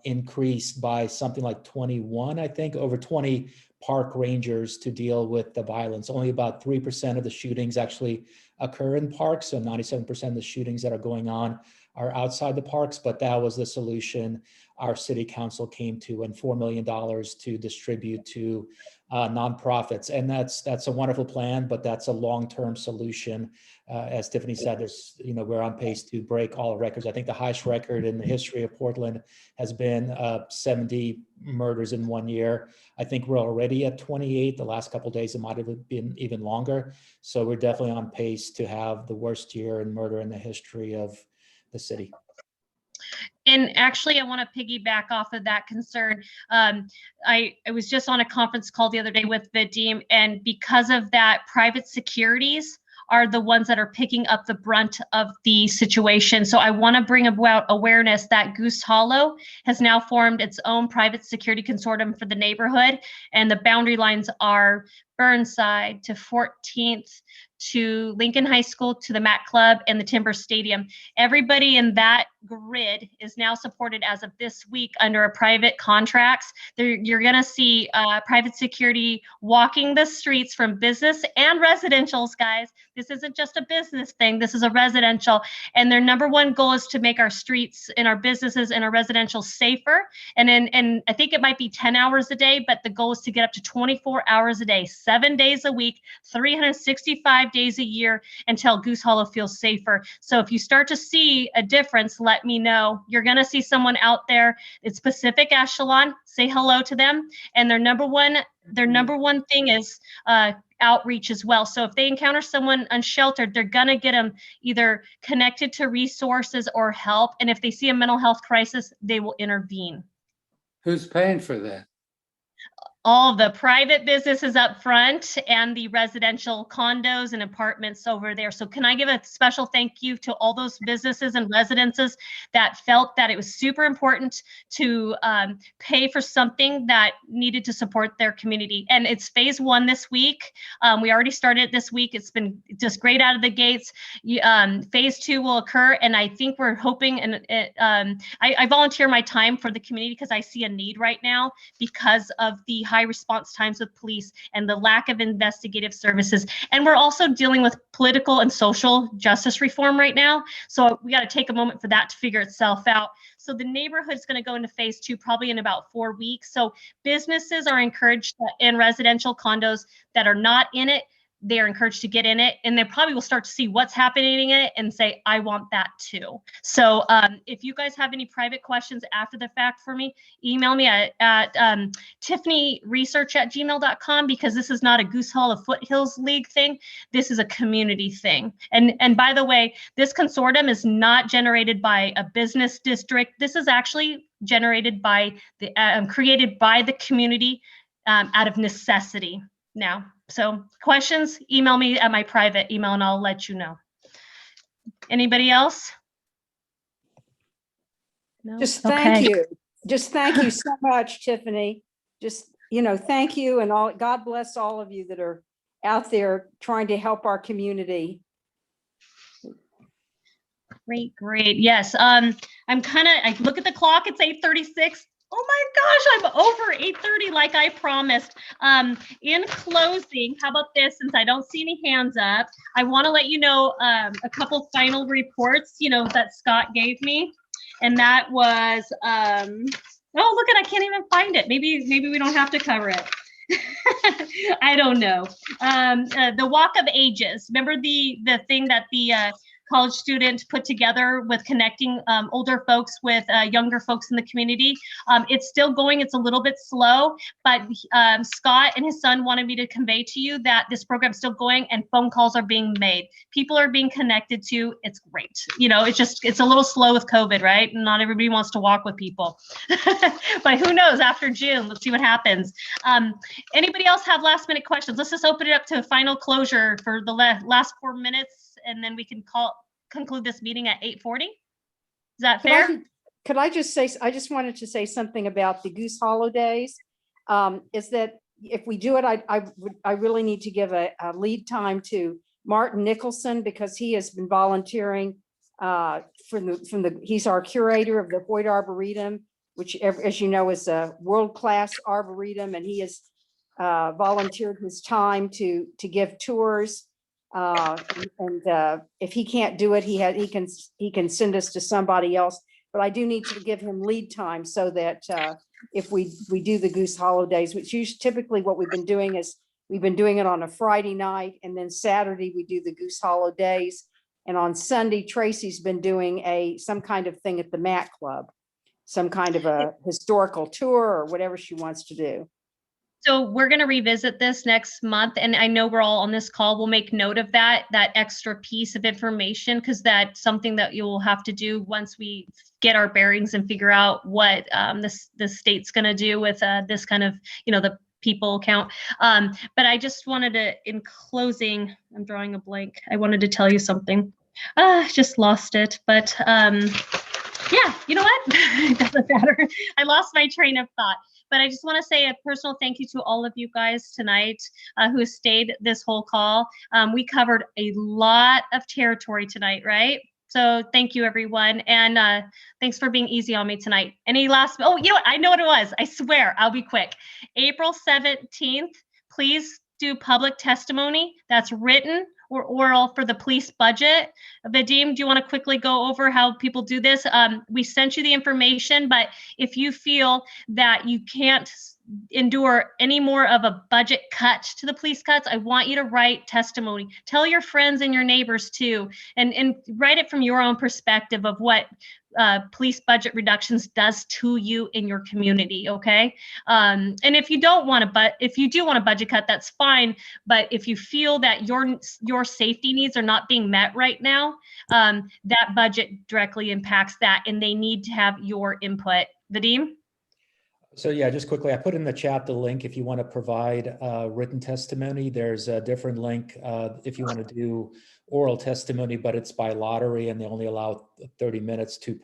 increased by something like 21, I think, over 20 park rangers to deal with the violence. Only about 3% of the shootings actually occur in parks. So 97% of the shootings that are going on are outside the parks, but that was the solution our city council came to, and $4 million to distribute to nonprofits. And that's a wonderful plan, but that's a long-term solution. As Tiffany said, we're on pace to break all records. I think the highest record in the history of Portland has been 70 murders in 1 year. I think we're already at 28. The last couple of days, it might have been even longer. So we're definitely on pace to have the worst year in murder in the history of the city. And actually, I want to piggyback off of that concern. I was just on a conference call the other day with Vadim, and because of that, private securities are the ones that are picking up the brunt of the situation. So I want to bring about awareness that Goose Hollow has now formed its own private security consortium for the neighborhood, and the boundary lines are Burnside to 14th to Lincoln High School to the Mac Club and the Timber Stadium. Everybody in that grid is now supported as of this week under a private contracts. You're going to see private security walking the streets from business and residentials, guys. This isn't just a business thing. This is a residential. And their number one goal is to make our streets and our businesses and our residential safer. And I think it might be 10 hours a day, but the goal is to get up to 24 hours a day, 7 days a week, 365 days a year until Goose Hollow feels safer. So if you start to see a difference, let me know. You're going to see someone out there. It's Pacific Echelon. Say hello to them. And their number one thing is outreach as well. So if they encounter someone unsheltered, they're going to get them either connected to resources or help. And if they see a mental health crisis, they will intervene. Who's paying for that? All the private businesses up front and the residential condos and apartments over there. So can I give a special thank you to all those businesses and residences that felt that it was super important to pay for something that needed to support their community. And it's phase 1 this week. We already started this week. It's been just great out of the gates. Phase 2 will occur. And I think we're hoping, and I volunteer my time for the community because I see a need right now because of the high response times with police and the lack of investigative services. And we're also dealing with political and social justice reform right now. So we got to take a moment for that to figure itself out. So the neighborhood is going to go into phase 2 probably in about 4 weeks. So businesses are encouraged in residential condos that are not in it. They're encouraged to get in it, and they probably will start to see what's happening in it and say, I want that too. So if you guys have any private questions after the fact for me, email me at tiffanyresearch@gmail.com, because this is not a Goose Hollow Foothills League thing. This is a community thing. And by the way, this consortium is not generated by a business district. This is actually generated by the created by the community out of necessity now. So questions, email me at my private email and I'll let you know. Anybody else? No? Just thank Okay. you. Just thank you so much, Tiffany. Just, thank you, and God bless all of you that are out there trying to help our community. Great. Yes. I look at the clock, it's 8:36. Oh my gosh, I'm over 8:30 like I promised. In closing, how about this? Since I don't see any hands up, I want to let you know a couple final reports, that Scott gave me. And that was, oh, look I can't even find it. Maybe we don't have to cover it. I don't know. The Walk of Ages. Remember the thing that the college student put together with connecting older folks with younger folks in the community. It's still going. It's a little bit slow, but Scott and his son wanted me to convey to you that this program's still going and phone calls are being made. People are being connected to. It's great. It's a little slow with COVID, right? Not everybody wants to walk with people, but who knows after June, let's see what happens. Anybody else have last minute questions? Let's just open it up to a final closure for the last 4 minutes. And then we can conclude this meeting at 8:40. Is that fair? Could I just say, I just wanted to say something about the Goose Hollow Days. Is that if we do it, I really need to give a lead time to Martin Nicholson, because he has been volunteering he's our curator of the Hoyt Arboretum, which, as you know, is a world-class arboretum, and he has volunteered his time to give tours If he can't do it, he can send us to somebody else. But I do need to give him lead time so that if we do the Goose Hollow Days, which usually typically what we've been doing is we've been doing it on a Friday night, and then Saturday we do the Goose Hollow Days. And on Sunday, Tracy's been doing some kind of thing at the Mat Club, some kind of a historical tour or whatever she wants to do. So we're going to revisit this next month, and I know we're all on this call. We'll make note of that extra piece of information, because that's something that you will have to do once we get our bearings and figure out what the state's going to do with this kind of, the people count. But I just wanted to, in closing, I'm drawing a blank. I wanted to tell you something. Just lost it. But yeah, you know what? It doesn't matter. I lost my train of thought. But I just want to say a personal thank you to all of you guys tonight who stayed this whole call. We covered a lot of territory tonight, right? So thank you, everyone. And thanks for being easy on me tonight. Any last, oh, you know what? I know what it was. I swear, I'll be quick. April 17th, please do public testimony that's written or oral for the police budget. Vadim, do you want to quickly go over how people do this? We sent you the information, but if you feel that you can't endure any more of a budget cut to the police cuts, I want you to write testimony. Tell your friends and your neighbors too, and write it from your own perspective of what police budget reductions does to you in your community, okay? And if you don't want to, but if you do want a budget cut, that's fine. But if you feel that your safety needs are not being met right now, that budget directly impacts that, and they need to have your input. Vadim? So yeah, just quickly, I put in the chat the link if you want to provide written testimony. There's a different link if you want to do oral testimony, but it's by lottery and they only allow 30 minutes, 2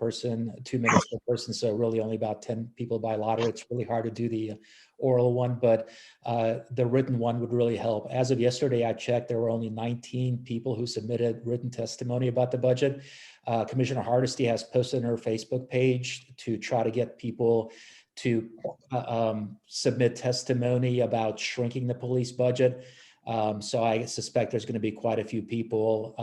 minutes per person. So really only about 10 people by lottery. It's really hard to do the oral one, but the written one would really help. As of yesterday, I checked, there were only 19 people who submitted written testimony about the budget. Commissioner Hardesty has posted on her Facebook page to try to get people to submit testimony about shrinking the police budget. So I suspect there's going to be quite a few people,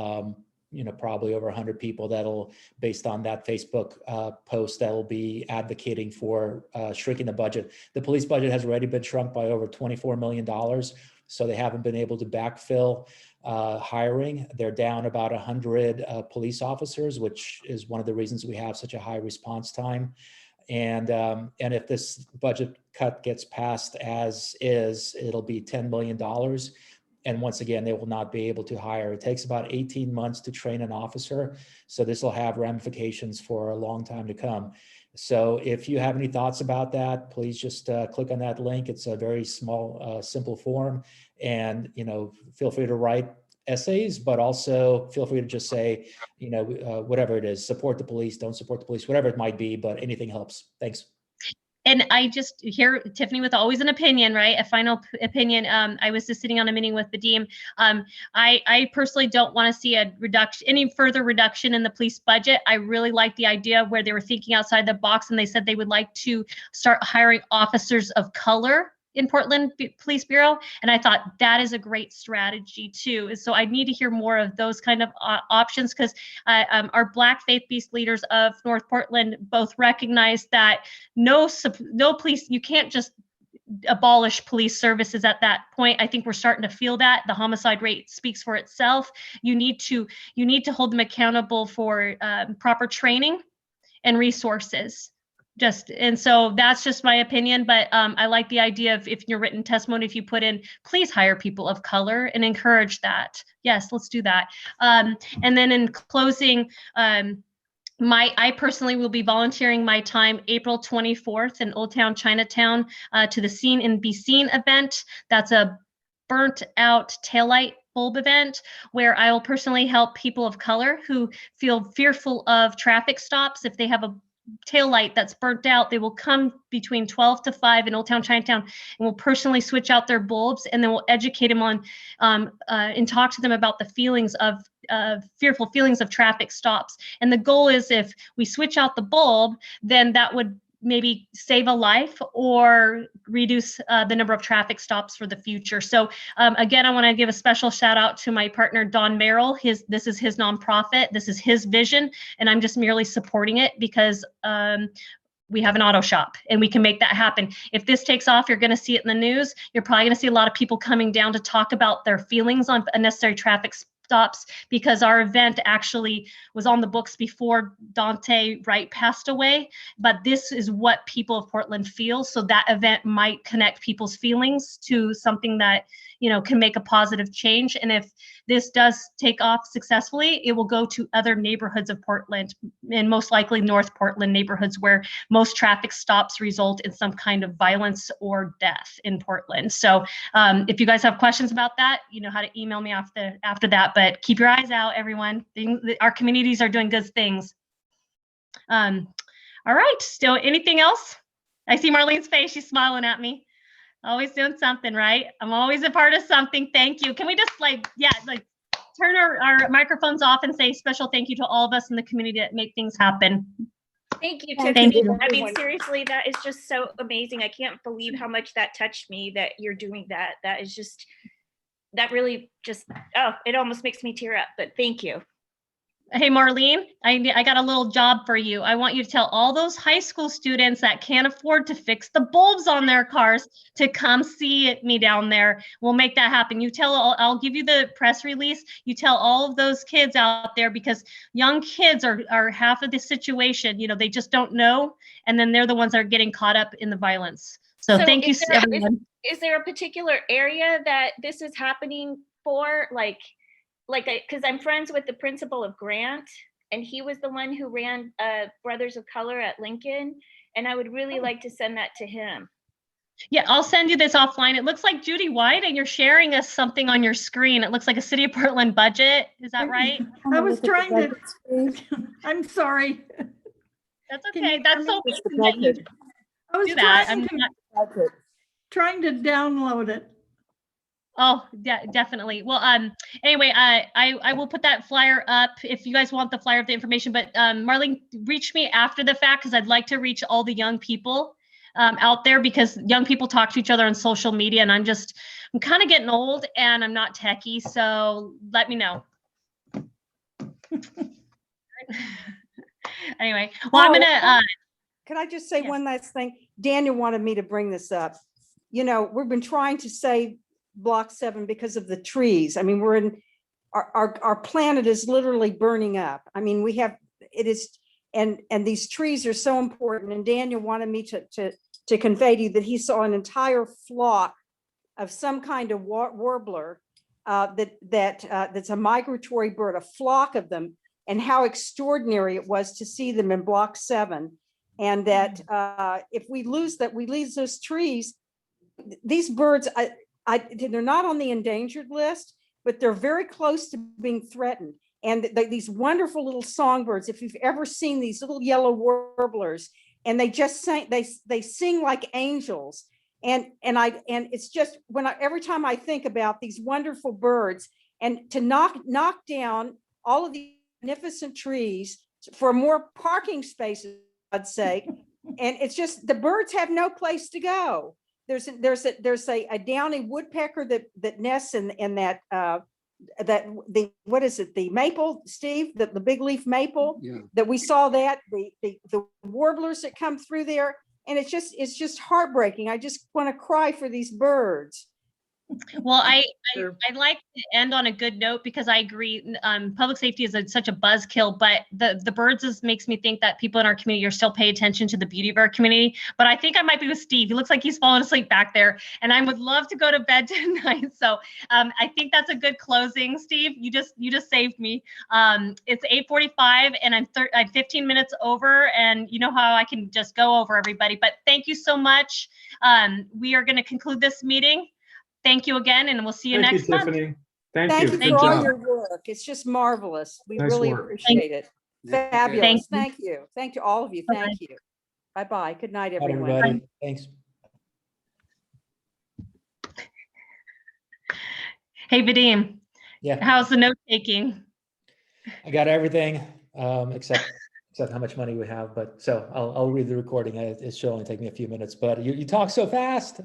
probably over 100 people that'll, based on that Facebook post, that'll be advocating for shrinking the budget. The police budget has already been shrunk by over $24 million. So they haven't been able to backfill hiring. They're down about 100 police officers, which is one of the reasons we have such a high response time. And if this budget cut gets passed as is, it'll be $10 million. And once again, they will not be able to hire. It takes about 18 months to train an officer. So this will have ramifications for a long time to come. So if you have any thoughts about that, please just click on that link. It's a very small, simple form. And, feel free to write essays, but also feel free to just say, whatever it is, support the police, don't support the police, whatever it might be, but anything helps. Thanks. And I just hear Tiffany with always an opinion, right? A final opinion. I was just sitting on a meeting with Vadim. I personally don't want to see any further reduction in the police budget. I really like the idea where they were thinking outside the box, and they said they would like to start hiring officers of color in Portland Police Bureau. And I thought that is a great strategy too. So I need to hear more of those kind of options, because our Black faith-based leaders of North Portland both recognize that no police, you can't just abolish police services at that point. I think we're starting to feel that. The homicide rate speaks for itself. You need to hold them accountable for proper training and resources. And so that's just my opinion, but I like the idea of, if your written testimony, if you put in, please hire people of color, and encourage that. Yes, let's do that. And then in closing, I personally will be volunteering my time April 24th in Old Town Chinatown to the Seen and Be Seen event. That's a burnt out taillight bulb event where I will personally help people of color who feel fearful of traffic stops. If they have a tail light that's burnt out, they will come between 12 to 5 in Old Town Chinatown, and we'll personally switch out their bulbs, and then we'll educate them on and talk to them about the feelings of fearful feelings of traffic stops. And the goal is, if we switch out the bulb, then that would maybe save a life or reduce the number of traffic stops for the future. So again, I want to give a special shout out to my partner, Don Merrill. This is his nonprofit. This is his vision, and I'm just merely supporting it because we have an auto shop and we can make that happen. If this takes off, you're going to see it in the news. You're probably going to see a lot of people coming down to talk about their feelings on unnecessary traffic stops, because our event actually was on the books before Dante Wright passed away. But this is what people of Portland feel. So that event might connect people's feelings to something that, you know, can make a positive change. And if this does take off successfully, it will go to other neighborhoods of Portland, and most likely North Portland neighborhoods where most traffic stops result in some kind of violence or death in Portland. So if you guys have questions about that, you know how to email me after that, but keep your eyes out, everyone. Our communities are doing good things. All right, still anything else? I see Marlene's face, she's smiling at me. Always doing something, right? I'm always a part of something. Thank you. Can we just turn our microphones off and say special thank you to all of us in the community that make things happen. Thank you, Thank Tiffany. you. I mean, seriously, that is just so amazing. I can't believe how much that touched me, that you're doing that. That is just, that really just, oh, it almost makes me tear up, but thank you. Hey, Marlene, I got a little job for you. I want you to tell all those high school students that can't afford to fix the bulbs on their cars to come see me down there. We'll make that happen. You tell, I'll give you the press release. You tell all of those kids out there, because young kids are half of the situation. You know, they just don't know. And then they're the ones that are getting caught up in the violence. So thank you, everyone. Is there a particular area that this is happening for? Because I'm friends with the principal of Grant, and he was the one who ran Brothers of Color at Lincoln, and I would really like to send that to him. Yeah, I'll send you this offline. It looks like Judy White, and you're sharing us something on your screen. It looks like a City of Portland budget. Is that right? I was trying to, I'm sorry. That's Can okay. you That's hear so me? amazing that you I was do that. trying to download it. Oh, definitely. Well, anyway, I will put that flyer up if you guys want the flyer of the information. But Marlene, reach me after the fact, because I'd like to reach all the young people out there, because young people talk to each other on social media, and I'm kind of getting old and I'm not techie. So let me know. Anyway, well, I'm gonna. Can I just say Yes. one last thing? Daniel wanted me to bring this up. You know, we've been trying to save Block 7 because of the trees. I mean, we're in our planet is literally burning up. I mean, and these trees are so important. And Daniel wanted me to convey to you that he saw an entire flock of some kind of warbler that's a migratory bird, a flock of them, and how extraordinary it was to see them in Block 7. And that if we lose those trees, these birds, they're not on the endangered list, but they're very close to being threatened. And these wonderful little songbirds, if you've ever seen these little yellow warblers, and they just sing, they sing like angels. And it's just every time I think about these wonderful birds, and to knock down all of these magnificent trees for more parking spaces, for God's sake, and it's just the birds have no place to go. There's a downy woodpecker that nests in that what is it, the maple, Steve, the big leaf maple, Yeah. that we saw, that the warblers that come through there, and it's just heartbreaking. I just want to cry for these birds. Well, I'd like to end on a good note, because I agree. Public safety is such a buzzkill, but the birds makes me think that people in our community are still paying attention to the beauty of our community. But I think I might be with Steve. He looks like he's falling asleep back there, and I would love to go to bed tonight. So I think that's a good closing. Steve, you just saved me. It's 8:45, and I'm 15 minutes over, and you know how I can just go over everybody. But thank you so much. We are going to conclude this meeting. Thank you again, and we'll see you next month. Tiffany. Thank you Good for all job. your work. It's just marvelous. We Nice really work. appreciate it. Thank Fabulous. you. Thank you. Thank you, all of you. Bye-bye. Thank you. Bye-bye. Good night, Bye, everyone. everybody. Thanks. Hey, Vadim, Yeah, how's the note taking? I got everything except said how much money we have, but so I'll read the recording. It should only take me a few minutes, but you talk so fast.